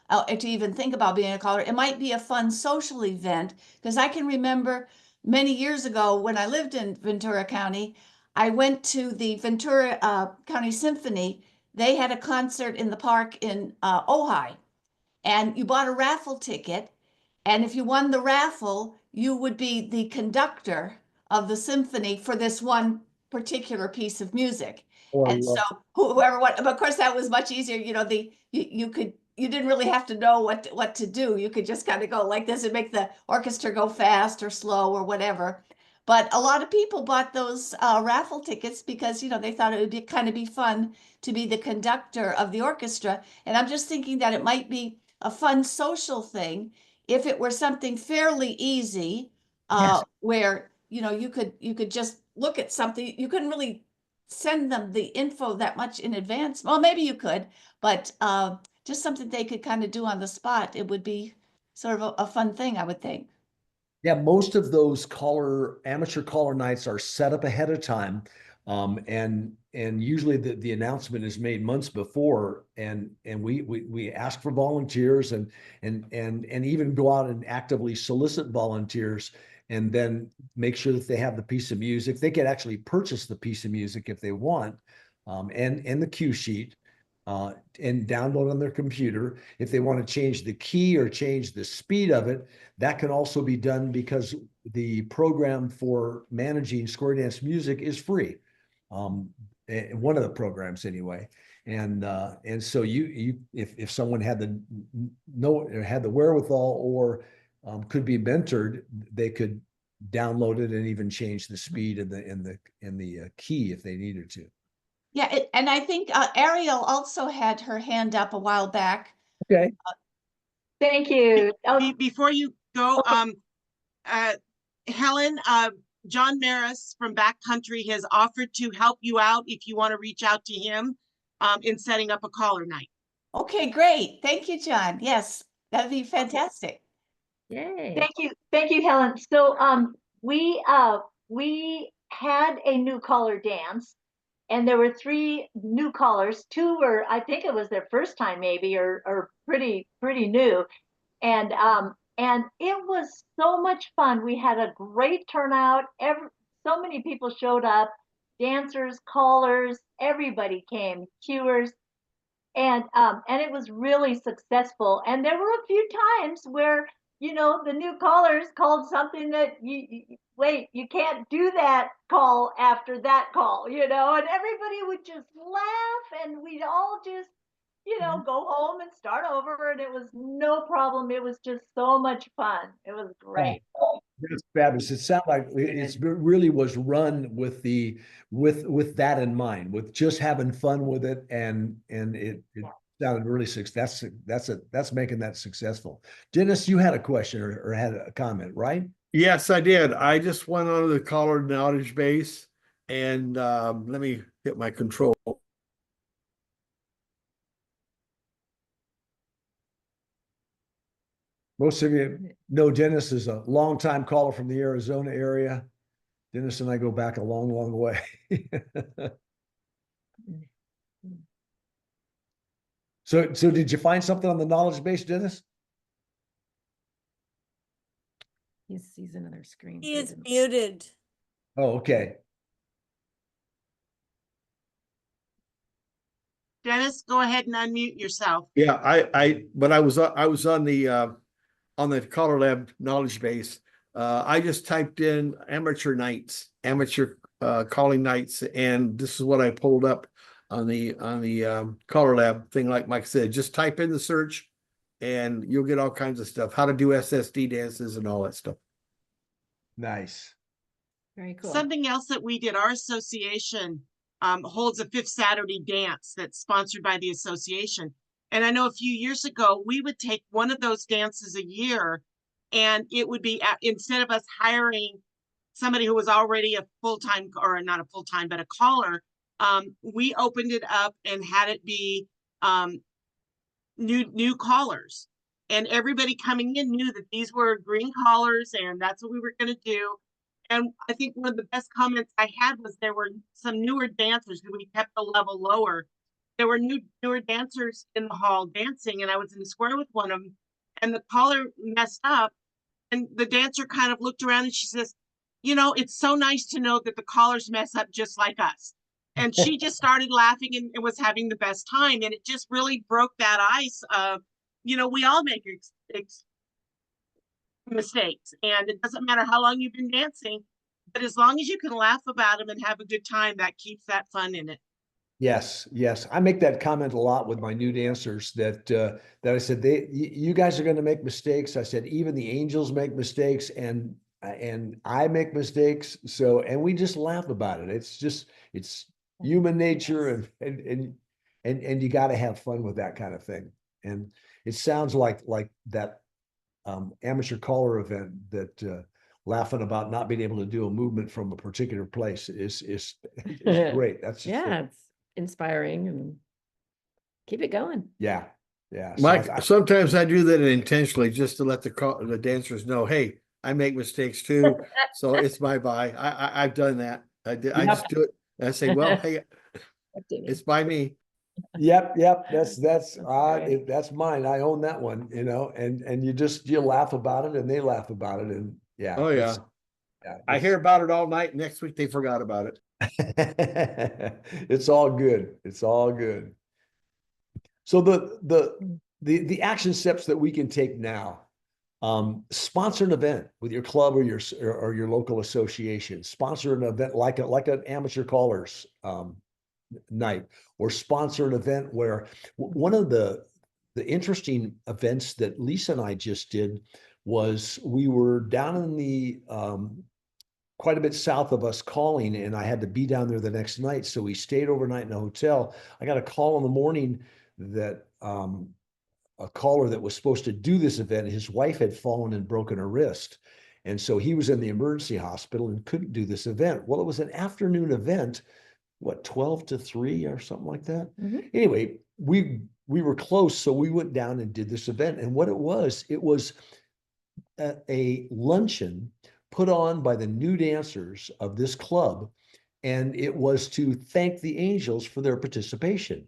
to even think about being a caller, it might be a fun social event. Because I can remember many years ago when I lived in Ventura County, I went to the Ventura County Symphony. They had a concert in the park in Ojai, and you bought a raffle ticket. And if you won the raffle, you would be the conductor of the symphony for this one particular piece of music. Or And so whoever what, but of course that was much easier. You know, you didn't really have to know what to do. You could just kind of go like this and make the orchestra go fast or slow or whatever. But a lot of people bought those raffle tickets because, you know, they thought it would be kind of be fun to be the conductor of the orchestra. And I'm just thinking that it might be a fun social thing if it were something fairly easy, Yes. where, you know, you could just look at something. You couldn't really send them the info that much in advance. Well, maybe you could, but just something they could kind of do on the spot. It would be sort of a fun thing, I would think. yeah, most of those amateur caller nights are set up ahead of time. And usually the announcement is made months before, and we ask for volunteers and even go out and actively solicit volunteers, and then make sure that they have the piece of music. They can actually purchase the piece of music if they want, and the cue sheet, and download on their computer. If they want to change the key or change the speed of it, that can also be done because the program for managing square dance music is free. One of the programs anyway. And so if someone had the wherewithal or could be mentored, they could download it and even change the speed and the key if they needed to. Yeah, and I think Ariel also had her hand up a while back. Okay. Thank you. Before you go, Okay. Helen, John Maris from Backcountry has offered to help you out if you want to reach out to him in setting up a caller night. Okay, great. Thank you, John. Yes, that'd be fantastic. Yay. Thank you, Helen. So we had a new caller dance, and there were 3 new callers. 2 were, I think it was their first time maybe, or pretty new. And it was so much fun. We had a great turnout. So many people showed up, dancers, callers, everybody came, cuers, and it was really successful. And there were a few times where, you know, the new callers called something that wait, you can't do that call after that call, you know, and everybody would just laugh, and we'd all just, you know, go home and start over, and it was no problem. It was just so much fun. It was great. That's fabulous. It sounded like it really was run with with that in mind, with just having fun with it, and it sounded really successful. That's making that successful. Dennis, you had a question or had a comment, right? Yes, I did. I just went onto the caller knowledge base, and let me hit my control. Most of you know Dennis is a longtime caller from the Arizona area. Dennis and I go back a long, long way. So did you find something on the knowledge base, Dennis? He sees another screen. He so is didn't- muted. Oh, okay. Dennis, go ahead and unmute yourself. Yeah, but I was on the CALLERLAB knowledge base. I just typed in amateur nights, amateur calling nights, and this is what I pulled up on the CALLERLAB thing. Like Mike said, just type in the search, and you'll get all kinds of stuff, how to do SSD dances and all that stuff. Nice. Very cool. Something else that we did, our association holds a fifth Saturday dance that's sponsored by the association. And I know a few years ago, we would take one of those dances a year, and it would be instead of us hiring somebody who was already a full-time, or not a full-time, but a caller, we opened it up and had it be new callers. And everybody coming in knew that these were green collars and that's what we were going to do. And I think one of the best comments I had was there were some newer dancers who we kept the level lower. There were newer dancers in the hall dancing, and I was in the square with one of them, and the caller messed up, and the dancer kind of looked around and she says, you know, it's so nice to know that the callers mess up just like us. And she just started laughing and was having the best time. And it just really broke that ice of, you know, we all make mistakes, and it doesn't matter how long you've been dancing, but as long as you can laugh about them and have a good time, that keeps that fun in it. Yes, yes. I make that comment a lot with my new dancers that I said, you guys are going to make mistakes. I said, even the angels make mistakes, and I make mistakes. So, and we just laugh about it. It's human nature, and you got to have fun with that kind of thing. And it sounds like that amateur caller event that laughing about not being able to do a movement from a particular place is great. That's just Yeah, it's inspiring, and keep it going. yeah. So Mike, sometimes I do that intentionally just to let the dancers know, hey, I make mistakes too. So it's my bye. I've done that. I just do it. And I say, well, hey, it's by me. Yep. That's great. that's mine. I own that one, you know, and you laugh about it and they laugh about it. And yeah. Oh yeah. I hear about it all night. Next week they forgot about it. It's all good. It's all good. So the action steps that we can take now, sponsor an event with your club or your local association. Sponsor an event like an amateur callers night, or sponsor an event where one of the interesting events that Lisa and I just did was we were down in the quite a bit south of us calling, and I had to be down there the next night. So we stayed overnight in a hotel. I got a call in the morning that a caller that was supposed to do this event, his wife had fallen and broken her wrist. And so he was in the emergency hospital and couldn't do this event. Well, it was an afternoon event, 12 to 3 or something like that. Mm-hmm. Anyway, we were close. So we went down and did this event. And what it was a luncheon put on by the new dancers of this club. And it was to thank the angels for their participation.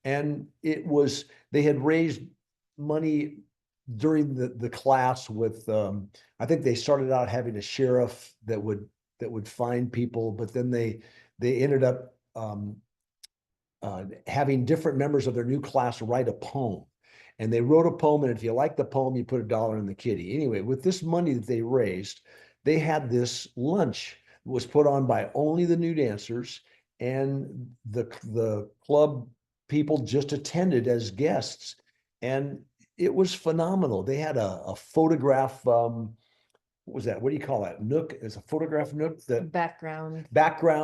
And they had raised money during the class with, I think they started out having a sheriff that would find people, but then they ended up having different members of their new class write a poem. And they wrote a poem, and if you like the poem, you put $1 in the kitty. Anyway, with this money that they raised, they had this lunch that was put on by only the new dancers, and the club people just attended as guests. And it was phenomenal. They had a photograph, what was that? What do you call that? Nook? It's a photograph nook Background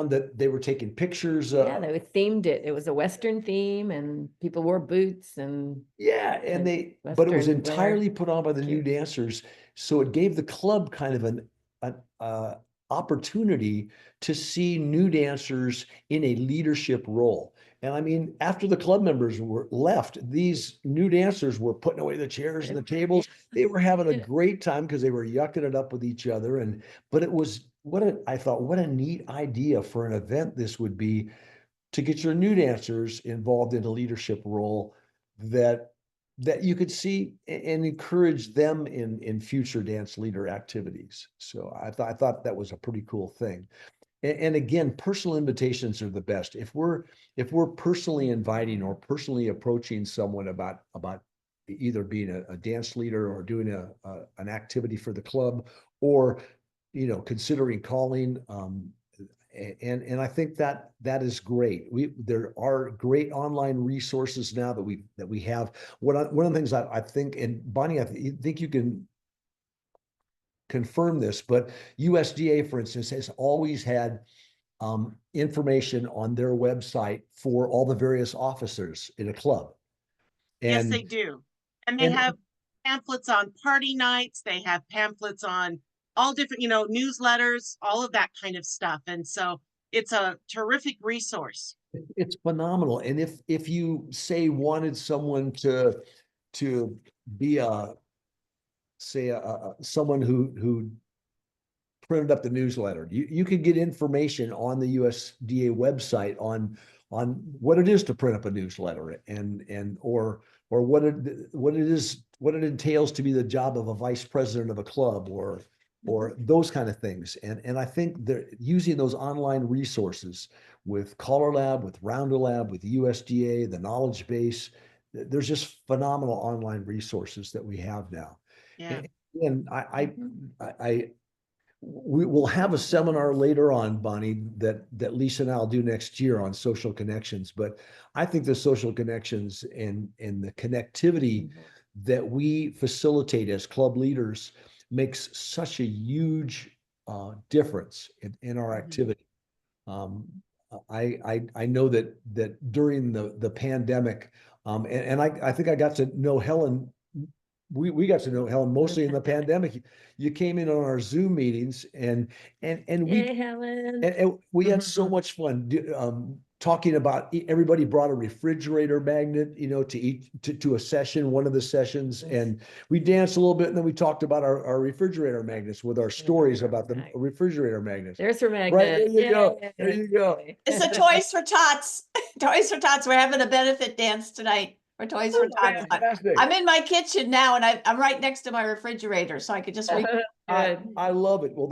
that they were taking pictures. Yeah, they themed it. It was a Western theme, and people wore boots and Yeah, and but it was Western entirely wear. put on by the new Cute. dancers. So it gave the club kind of an opportunity to see new dancers in a leadership role. And I mean, after the club members were left, these new dancers were putting away the chairs and the tables. They were having a great time because they were yucking it up with each other. But it was I thought, what a neat idea for an event this would be, to get your new dancers involved in a leadership role that you could see and encourage them in future dance leader activities. So I thought that was a pretty cool thing. And again, personal invitations are the best. If we're personally inviting or personally approaching someone about either being a dance leader or doing an activity for the club, or considering calling, And I think that that is great. There are great online resources now that we have. One of the things I think, and Bonnie, think you can confirm this, but USDA, for instance, has always had information on their website for all the various officers in a club. Yes, And they do. And they have pamphlets on party nights. They have pamphlets on all different, newsletters, all of that kind of stuff. And so it's a terrific resource. it's phenomenal. And if you say wanted someone to be someone who printed up the newsletter, you could get information on the USDA website on what it is to print up a newsletter or what it entails to be the job of a vice president of a club or those kind of things. And I think they're using those online resources with CALLERLAB, with RoundaLab, with USDA, the knowledge base. There's just phenomenal online resources that we have now. Yeah. And we will have a seminar later on, Bonnie, that Lisa and I'll do next year on social connections. But I think the social connections and the connectivity that we facilitate as club leaders makes such a huge difference in our activity. I know that during the pandemic, and I think I got to know Helen. We got to know Helen mostly in the pandemic. You came in on our Zoom meetings and Hey, Helen. and we had so much fun talking about. Everybody brought a refrigerator magnet, to a session, one of the sessions, and we danced a little bit, and then we talked about our refrigerator magnets with our stories about the refrigerator magnets. There's her magnet. Right, there you go. There you go. It's the Toys for Tots. Toys for Tots. We're having a benefit dance tonight for Toys for Tots. Fantastic. I'm in my kitchen now, and I'm right next to my refrigerator, so I could just reach. I love it. Well,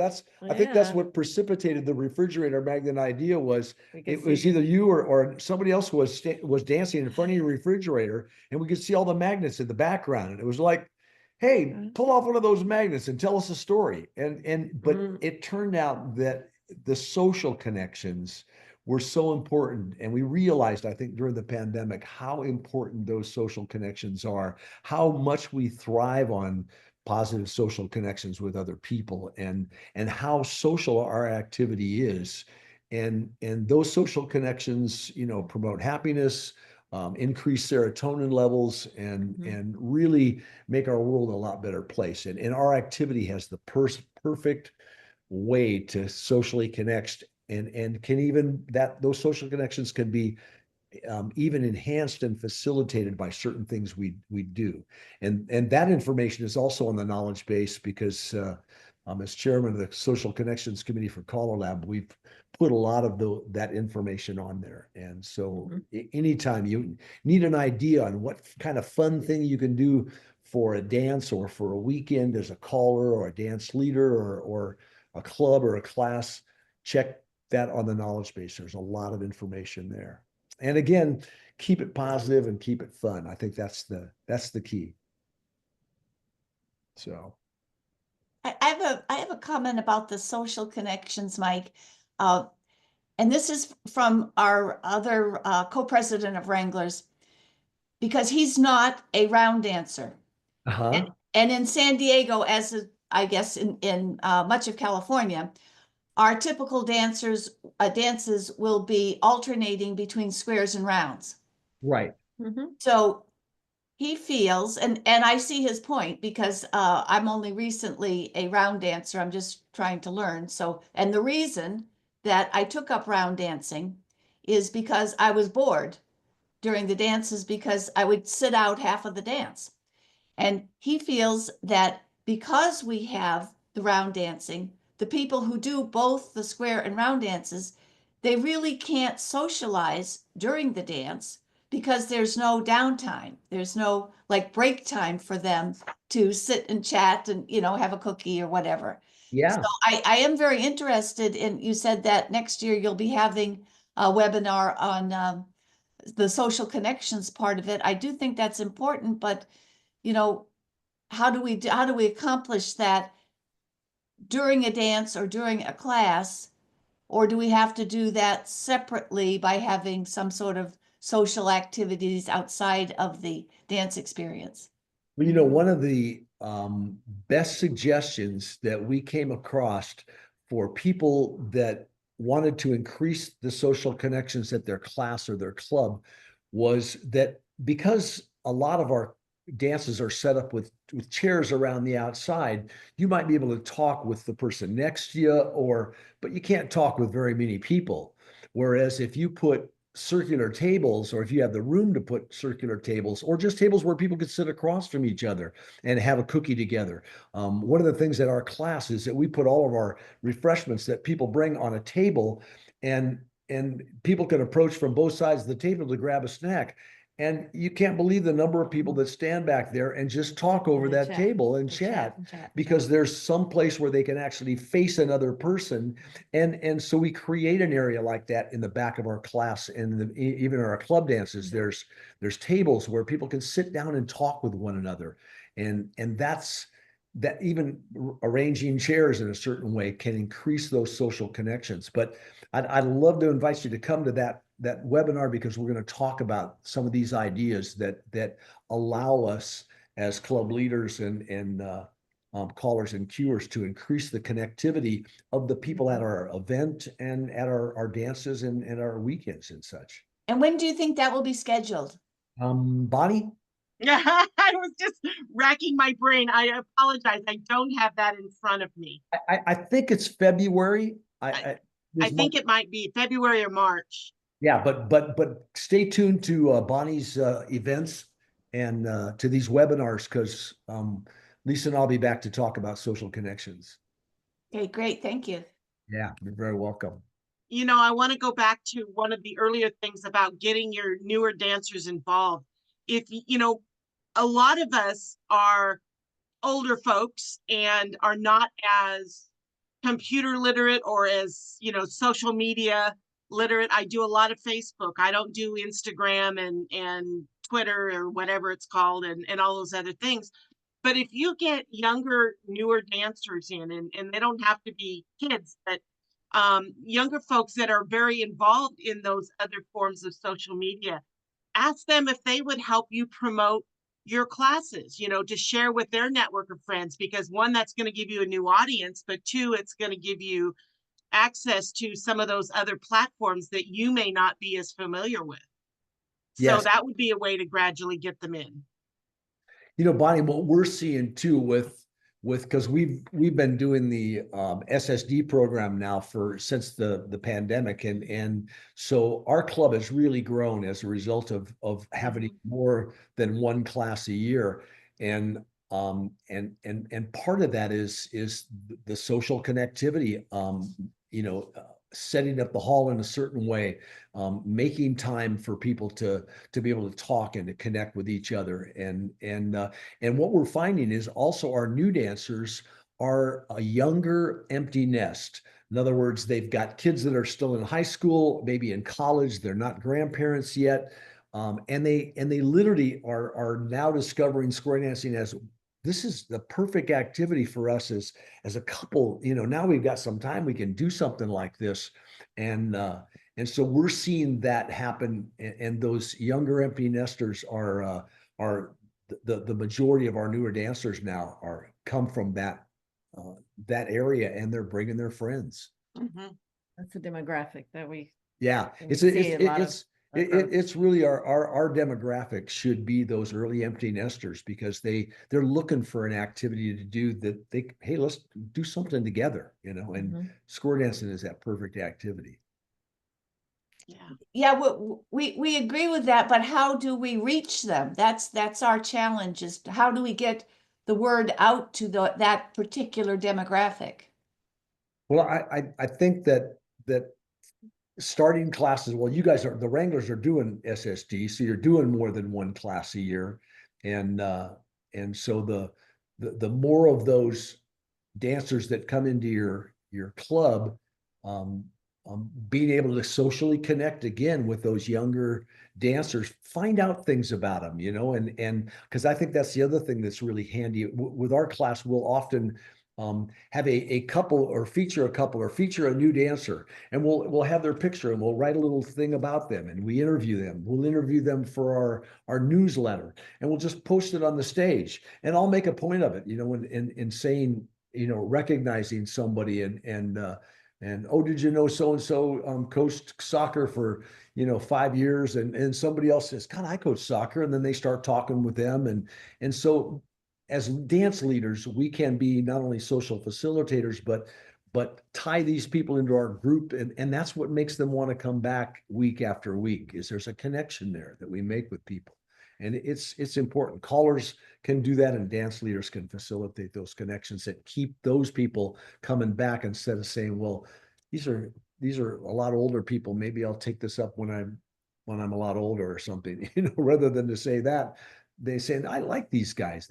I think that's what precipitated the refrigerator magnet idea. Was it was either you or somebody else was dancing in front of your refrigerator, and we could see all the magnets in the background, and it was like, hey, pull off one of those magnets and tell us a story. But it turned out that the social connections were so important. And we realized, I think, during the pandemic, how important those social connections are, how much we thrive on positive social connections with other people, and how social our activity is. And those social connections, promote happiness, increase serotonin levels, and really make our world a lot better place. And our activity has the perfect way to socially connect, and can even those social connections can be even enhanced and facilitated by certain things we do. And that information is also on the knowledge base, because as chairman of the Social Connections Committee for CALLERLAB, we've put a lot of that information on there. And so anytime you need an idea on what kind of fun thing you can do for a dance or for a weekend as a caller or a dance leader or a club or a class, check that on the knowledge base. There's a lot of information there. And again, keep it positive and keep it fun. I think that's the key. So I have a comment about the social connections, Mike. And this is from our other co-president of Wranglers, because he's not a round dancer. And in San Diego, I guess in much of California, our typical dances will be alternating between squares and rounds. Right. So he feels, and I see his point, because I'm only recently a round dancer. I'm just trying to learn. So, and the reason that I took up round dancing is because I was bored during the dances, because I would sit out half of the dance. And he feels that because we have the round dancing, the people who do both the square and round dances, they really can't socialize during the dance, because there's no downtime. There's no break time for them to sit and chat and, have a cookie or whatever. Yeah. So I am very interested in, you said that next year you'll be having a webinar on the social connections part of it. I do think that's important, but how do we accomplish that during a dance or during a class, Or do we have to do that separately by having some sort of social activities outside of the dance experience? Well, you know, one of the best suggestions that we came across for people that wanted to increase the social connections at their class or their club was that because a lot of our dances are set up with chairs around the outside, you might be able to talk with the person next to you, but you can't talk with very many people. Whereas if you put circular tables, or if you have the room to put circular tables, or just tables where people could sit across from each other and have a cookie together. One of the things at our class is that we put all of our refreshments that people bring on a table, and people can approach from both sides of the table to grab a snack. And you can't believe the number of people that stand back there and just talk over And that chat. table and And chat, and chat. because there's some place where they can actually face another person. And so we create an area like that in the back of our class, and even our club dances, there's tables where people can sit down and talk with one another. And that's that. Even arranging chairs in a certain way can increase those social connections. But I'd love to invite you to come to that webinar, because we're going to talk about some of these ideas that allow us as club leaders and callers and cuers to increase the connectivity of the people at our event and at our dances and our weekends and such. And when do you think that will be scheduled? Bonnie? Yeah, I was just racking my brain. I apologize. I don't have that in front of me. I think it's February. I think it might be February or March. Yeah, but stay tuned to Bonnie's events and to these webinars, because Lisa and I'll be back to talk about social connections. Okay, great. Thank you. Yeah, you're very welcome. You know, I want to go back to one of the earlier things about getting your newer dancers involved. If, you know, a lot of us are older folks and are not as computer literate or as, you know, social media literate. I do a lot of Facebook. I don't do Instagram and Twitter or whatever it's called, and all those other things. But if you get younger, newer dancers in, and they don't have to be kids, but younger folks that are very involved in those other forms of social media, ask them if they would help you promote your classes, you know, to share with their network of friends, because one, that's going to give you a new audience, but two, it's going to give you access to some of those other platforms that you may not be as familiar with. So Yes. that would be a way to gradually get them in. You know, Bonnie, what we're seeing too with because we've been doing the SSD program now since the pandemic, and so our club has really grown as a result of having more than one class a year, and part of that is the social connectivity. You know, setting up the hall in a certain way, making time for people to be able to talk and to connect with each other. And what we're finding is also our new dancers are a younger empty nest. In other words, they've got kids that are still in high school, maybe in college, they're not grandparents yet. And they literally are now discovering square dancing as this is the perfect activity for us as a couple. You know, now we've got some time, we can do something like this. And so we're seeing that happen. And those younger empty nesters are the majority of our newer dancers now come from that area, and they're bringing their friends. Mhm. That's a demographic that we Yeah, we see a lot of it's really our demographic should be those early empty nesters, because they're looking for an activity to do that hey, let's do something together, you know, and square dancing is that perfect activity. Yeah. Yeah, we agree with that, but how do we reach them? That's our challenge, is how do we get the word out to that particular demographic? Well, I think that starting classes, well, you guys the Wranglers are doing SSD, so you're doing more than one class a year. And so the more of those dancers that come into your club, being able to socially connect again with those younger dancers, find out things about them, you know, and because I think that's the other thing that's really handy with our class. We'll often have a couple or feature a couple or feature a new dancer, and we'll have their picture and we'll write a little thing about them and we interview them. We'll interview them for our newsletter, and we'll just post it on the stage. And I'll make a point of it, you know, in saying, you know, recognizing somebody and oh, did you know so and so coached soccer for, you know, 5 years, and somebody else says, God, I coach soccer, and then they start talking with them, and so as dance leaders, we can be not only social facilitators, but tie these people into our group, and that's what makes them want to come back week after week. Is there's a connection there that we make with people, and it's important. Callers can do that, and dance leaders can facilitate those connections that keep those people coming back, instead of saying, well, these are a lot older people. Maybe I'll take this up when I'm a lot older or something, you know, rather than to say that, they say, I like these guys.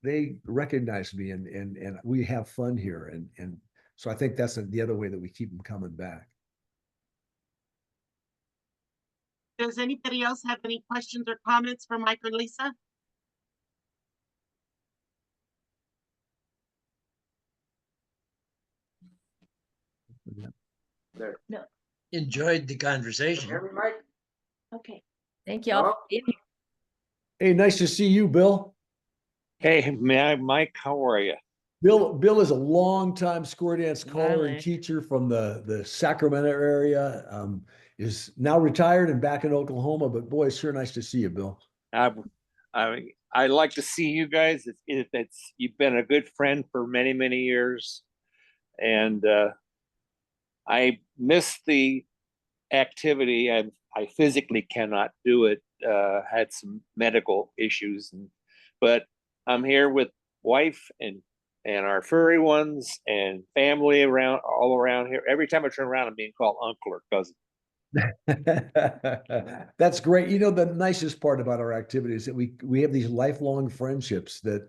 They recognize me, and we have fun here. And so I think that's the other way that we keep them coming back. Does anybody else have any questions or comments for Mike or Lisa? No. Enjoyed the conversation. Okay. Thank you all. for being here. Hey, nice to see you, Bill. Hey, Mike, how are you? Bill is a longtime square dance caller and Really? teacher from the Sacramento area. Is now retired and back in Oklahoma, but boy, it's sure nice to see you, Bill. I like to see you guys. It's you've been a good friend for many, many years, and I miss the activity. I physically cannot do it. Had some medical issues, but I'm here with wife and our furry ones and family around all around here. Every time I turn around, I'm being called uncle or cousin. That's great. You know, the nicest part about our activity is that we have these lifelong friendships that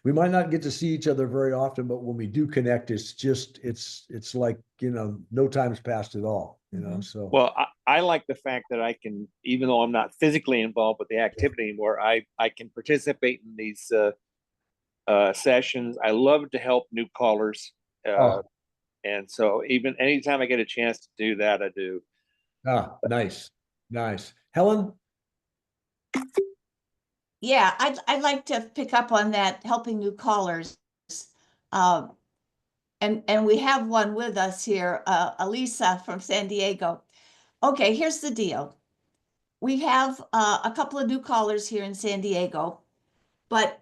we might not get to see each other very often, but when we do connect, it's like, you know, no time's passed at all, you know. So Well, I like the fact that I can, even though I'm not physically involved with the activity anymore, I can participate in these sessions. I love to help new callers. And so even anytime I get a chance to do that, I do. nice. Helen? Yeah, I'd like to pick up on that, helping new callers. And we have one with us here, Elisa from San Diego. Okay, here's the deal. We have a couple of new callers here in San Diego, but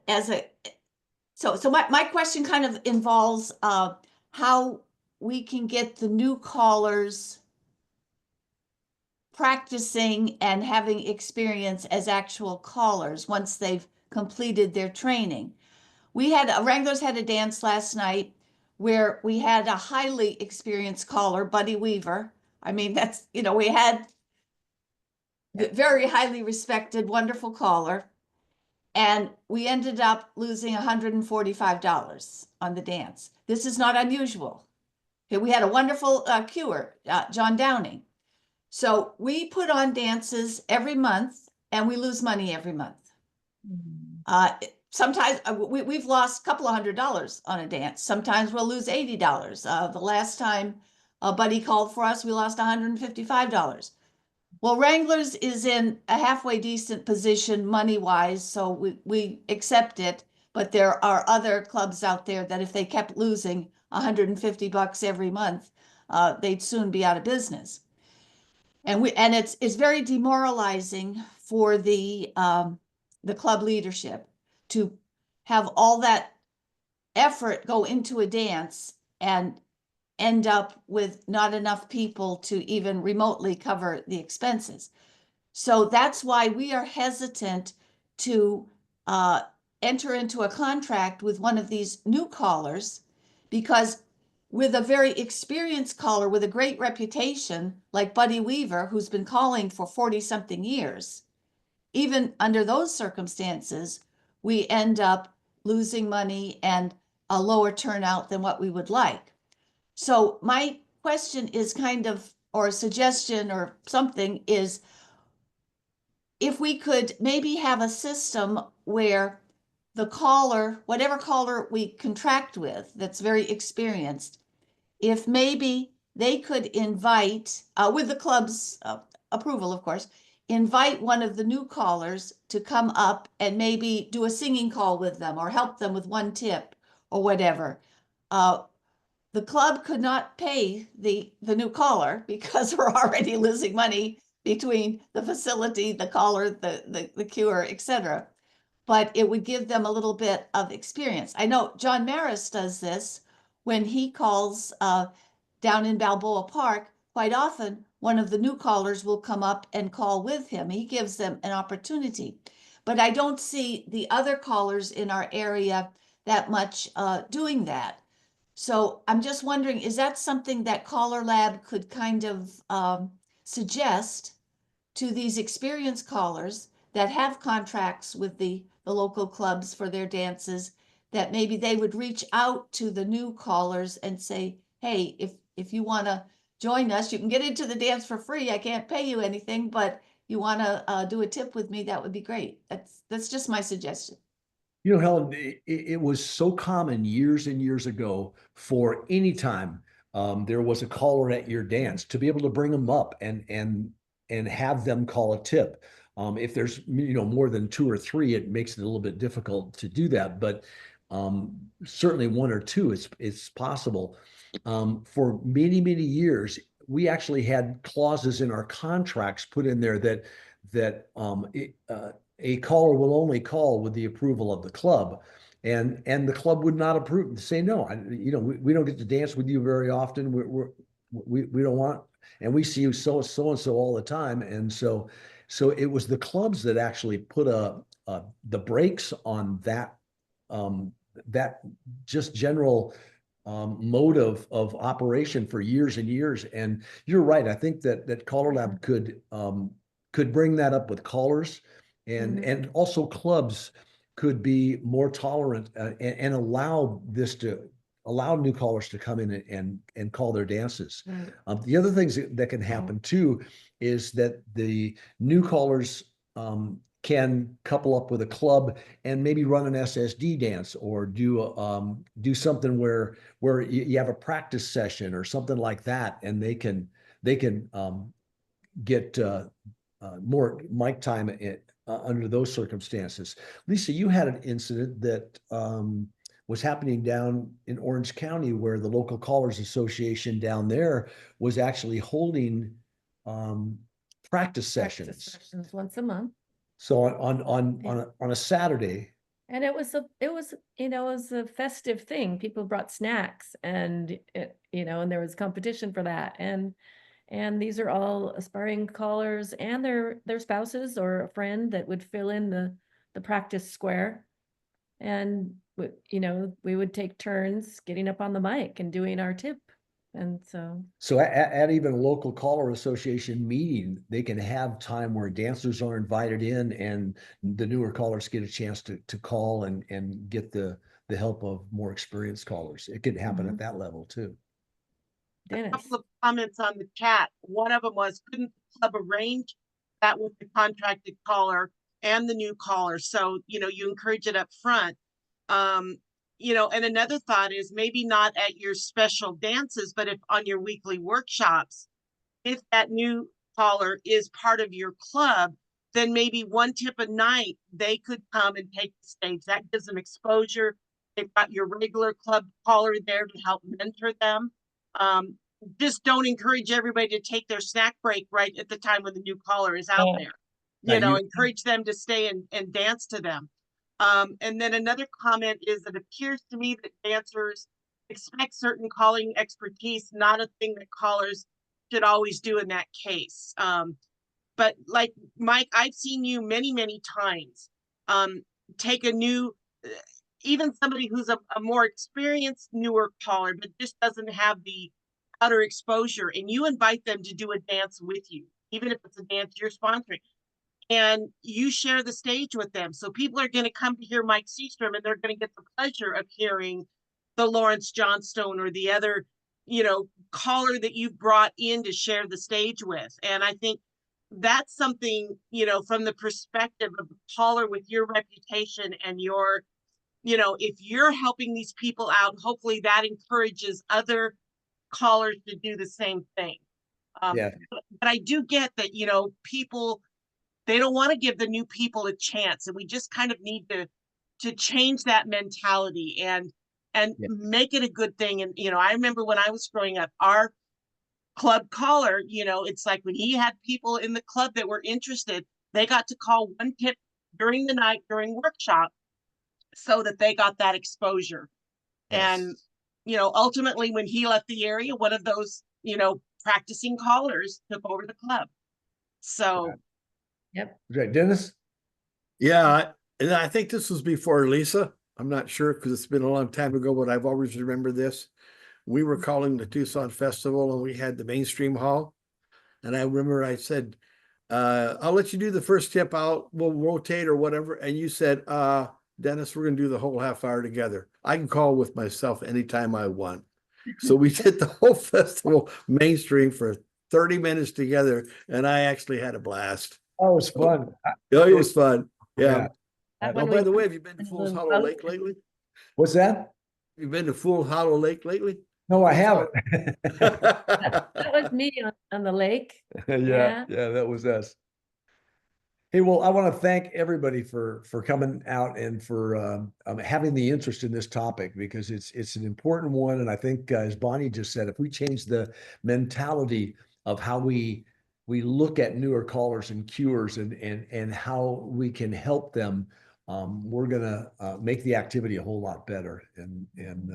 so my question kind of involves how we can get the new callers practicing and having experience as actual callers once they've completed their training. Wranglers had a dance last night where we had a highly experienced caller, Buddy Weaver. I mean, that's, you know, we had very highly respected, wonderful caller. And we ended up losing $145 on the dance. This is not unusual. Okay, we had a wonderful cuer, John Downing. So we put on dances every month and we lose money every month. Sometimes we've lost a couple of $100 on a dance. Sometimes we'll lose $80. The last time Buddy called for us, we lost $155. Well, Wranglers is in a halfway decent position money-wise, so we accept it. But there are other clubs out there that if they kept losing $150 every month, they'd soon be out of business. And it's very demoralizing for the club leadership to have all that effort go into a dance and end up with not enough people to even remotely cover the expenses. So that's why we are hesitant to enter into a contract with one of these new callers, because with a very experienced caller with a great reputation like Buddy Weaver, who's been calling for 40-something years, even under those circumstances, we end up losing money and a lower turnout than what we would like. So my question is kind of, or a suggestion or something is, if we could maybe have a system where the caller, whatever caller we contract with that's very experienced, if maybe they could invite, with the club's approval, of course, invite one of the new callers to come up and maybe do a singing call with them or help them with one tip or whatever. The club could not pay the new caller because we're already losing money between the facility, the caller, the cure, etc. But it would give them a little bit of experience. I know John Maris does this when he calls down in Balboa Park. Quite often, one of the new callers will come up and call with him. He gives them an opportunity. But I don't see the other callers in our area that much doing that. So I'm just wondering, is that something that CALLERLAB could kind of suggest to these experienced callers that have contracts with the local clubs for their dances, that maybe they would reach out to the new callers and say, hey, if you want to join us, you can get into the dance for free. I can't pay you anything, but you want to do a tip with me, that would be great. That's just my suggestion. You know, Helen, it was so common years and years ago for any time there was a caller at your dance to be able to bring them up and have them call a tip. If there's more than two or three, it makes it a little bit difficult to do that. But certainly one or two, it's possible. For many years, we actually had clauses in our contracts put in there that a caller will only call with the approval of the club, and the club would not approve. Say no, we don't get to dance with you very often. We don't want, and we see you so and so all the time, and so it was the clubs that actually put the brakes on that that just general mode of operation for years and years. And you're right. I think that CALLERLAB could bring that up with callers, and also clubs could be more tolerant and allow new callers to come in and call their dances. Right. The other things that can happen too is that the new callers can couple up with a club and maybe run an SSD dance, or do something where you have a practice session or something like that, and they can get more mic time under those circumstances. Lisa, you had an incident that was happening down in Orange County, where the local callers association down there was actually holding practice sessions once a month. So on a Saturday. And it was a festive thing. People brought snacks, and and there was competition for that. And these are all aspiring callers and their spouses or a friend that would fill in the practice square. And we would take turns getting up on the mic and doing our tip. And so at even a local caller association meeting, they can have time where dancers are invited in, and the newer callers get a chance to call and get the help of more experienced callers. It could happen at that level too. Dennis. A couple of comments on the chat. One of them was, couldn't the club arrange that with the contracted caller and the new caller? So, you encourage it up front. And another thought is, maybe not at your special dances, but if on your weekly workshops, if that new caller is part of your club, then maybe one tip a night, they could come and take the stage. That gives them exposure. They've got your regular club caller there to help mentor them. Just don't encourage everybody to take their snack break right at the time when the new caller is out there. Encourage them to stay and dance to them. And then another comment is, it appears to me that dancers expect certain calling expertise, not a thing that callers should always do in that case. But like Mike, I've seen you many times take a new, even somebody who's a more experienced newer caller, but just doesn't have the outer exposure, and you invite them to do a dance with you, even if it's a dance you're sponsoring, and you share the stage with them. So people are going to come to hear Mike Seastrom, and they're going to get the pleasure of hearing the Lawrence Johnstone or the other, caller that you brought in to share the stage with. And I think that's something, from the perspective of the caller with your reputation and your if you're helping these people out, hopefully that encourages other callers to do the same thing. Yeah. But I do get that, people, they don't want to give the new people a chance, and we just kind of need to change that mentality and Yeah. make it a good thing. And I remember when I was growing up, our club caller, it's like when he had people in the club that were interested, they got to call one tip during the night during workshop so that they got that exposure. Yes. And ultimately when he left the area, one of those practicing callers took over the club. So Yep. Right, Dennis? Yeah, and I think this was before Lisa. I'm not sure because it's been a long time ago, but I've always remembered this. We were calling the Tucson Festival and we had the mainstream hall. And I remember I said, I'll let you do the first tip out, we'll rotate or whatever. And you said, Dennis, we're gonna do the whole half hour together. I can call with myself anytime I want. So we did the whole festival mainstream for 30 minutes together, and I actually had a blast. Oh, it was fun. Oh, it was fun. Yeah. That Oh, one by we the way, went have you been to in a Fool's little Hollow boat. Lake lately? What's that? You've been to Fool's Hollow Lake lately? No, I haven't. That was me on the lake. Yeah, that was us. Hey, well, I want to thank everybody for coming out and for having the interest in this topic, because it's an important one. And I think, as Bonnie just said, if we change the mentality of how we look at newer callers and cuers and how we can help them, we're gonna make the activity a whole lot better. And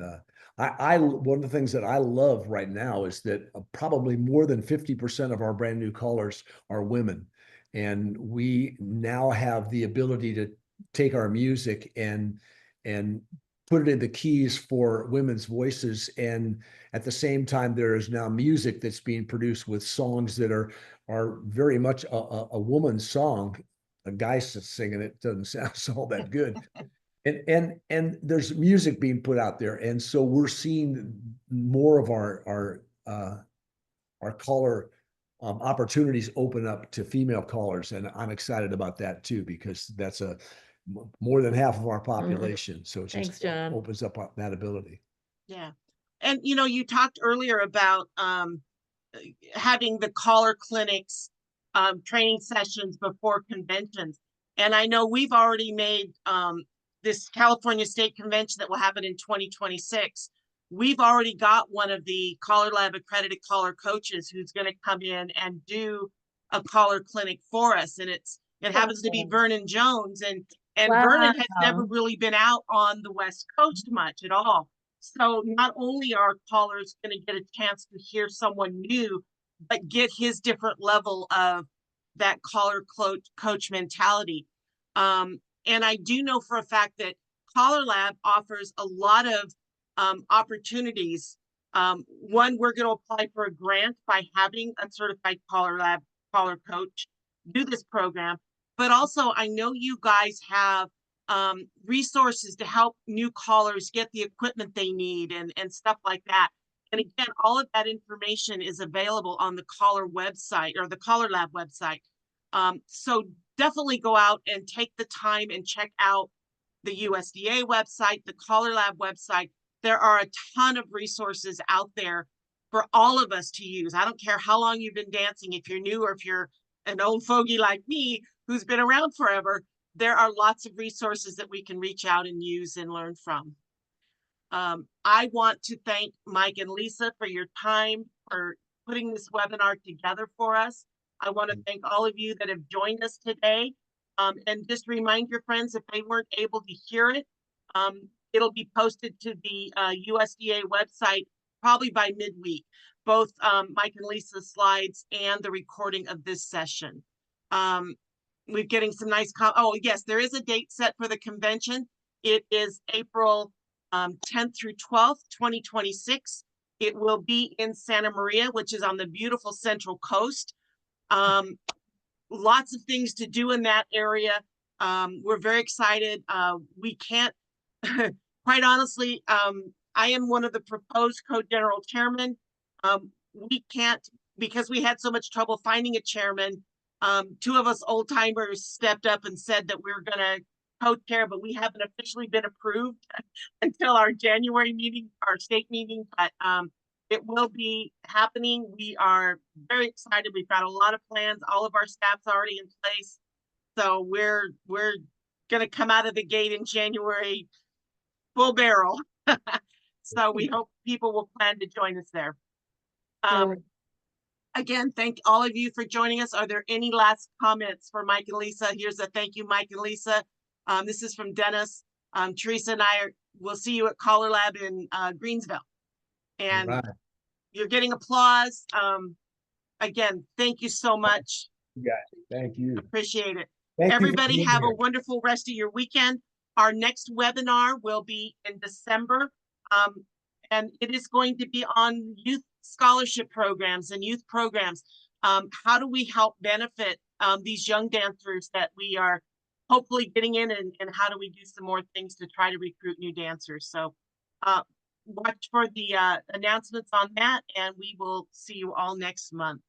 I one of the things that I love right now is that probably more than 50% of our brand new callers are women. And we now have the ability to take our music and put it in the keys for women's voices. And at the same time, there is now music that's being produced with songs that are very much a woman's song. A guy singing it doesn't sound all that good. And there's music being put out there. And so we're seeing more of our caller opportunities open up to female callers, and I'm excited about that too, because that's more than half of our population. So it Thanks, just John. opens up that ability. yeah. And you talked earlier about having the caller clinics, training sessions before conventions. And I know we've already made this California State Convention that will happen in 2026. We've already got one of the CALLERLAB accredited caller coaches who's going to come in and do a caller clinic for us. And it happens to be Vernon Jones. And Vernon has never Wow. really been out on the West Coast much at all. So not only are callers going to get a chance to hear someone new, but get his different level of that caller coach mentality. And I do know for a fact that CALLERLAB offers a lot of opportunities. One, we're going to apply for a grant by having a certified CALLERLAB caller coach do this program. But also, I know you guys have resources to help new callers get the equipment they need and stuff like that. And again, all of that information is available on the caller website or the CALLERLAB website. So definitely go out and take the time and check out the USDA website, the CALLERLAB website. There are a ton of resources out there for all of us to use. I don't care how long you've been dancing, if you're new or if you're an old fogey like me who's been around forever, there are lots of resources that we can reach out and use and learn from. I want to thank Mike and Lisa for your time, for putting this webinar together for us. I want to thank all of you that have joined us today. And just remind your friends, if they weren't able to hear it, it'll be posted to the USDA website probably by midweek, both Mike and Lisa's slides and the recording of this session. We're getting some nice, oh yes, there is a date set for the convention. It is April 10th through 12th, 2026. It will be in Santa Maria, which is on the beautiful Central Coast. Lots of things to do in that area. We're very excited. We can't, quite honestly, I am one of the proposed co-general chairman. We can't, because we had so much trouble finding a chairman. Two of us old timers stepped up and said that we're gonna co-chair, but we haven't officially been approved until our January meeting, our state meeting, but it will be happening. We are very excited. We've got a lot of plans. All of our staff's already in place. So we're gonna come out of the gate in January full barrel. So we hope people will plan to join us there. So- Again, thank all of you for joining us. Are there any last comments for Mike and Lisa? Here's a thank you, Mike and Lisa. This is from Dennis. Teresa and I will see you at CALLERLAB in Greensville. And Right. you're getting applause. Again, thank you so much. Thank you. Appreciate it. Thank you for Everybody being have a here. wonderful rest of your weekend. Our next webinar will be in December. And it is going to be on youth scholarship programs and youth programs. How do we help benefit these young dancers that we are hopefully getting in, and how do we do some more things to try to recruit new dancers? So watch for the announcements on that, and we will see you all next month.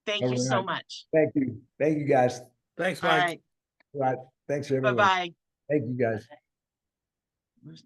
Thank you so All right. much. Thank you. Thank you, guys. Thanks, All Mike. right. Right. Thanks, everyone. Bye-bye. Thank you, guys. Where's-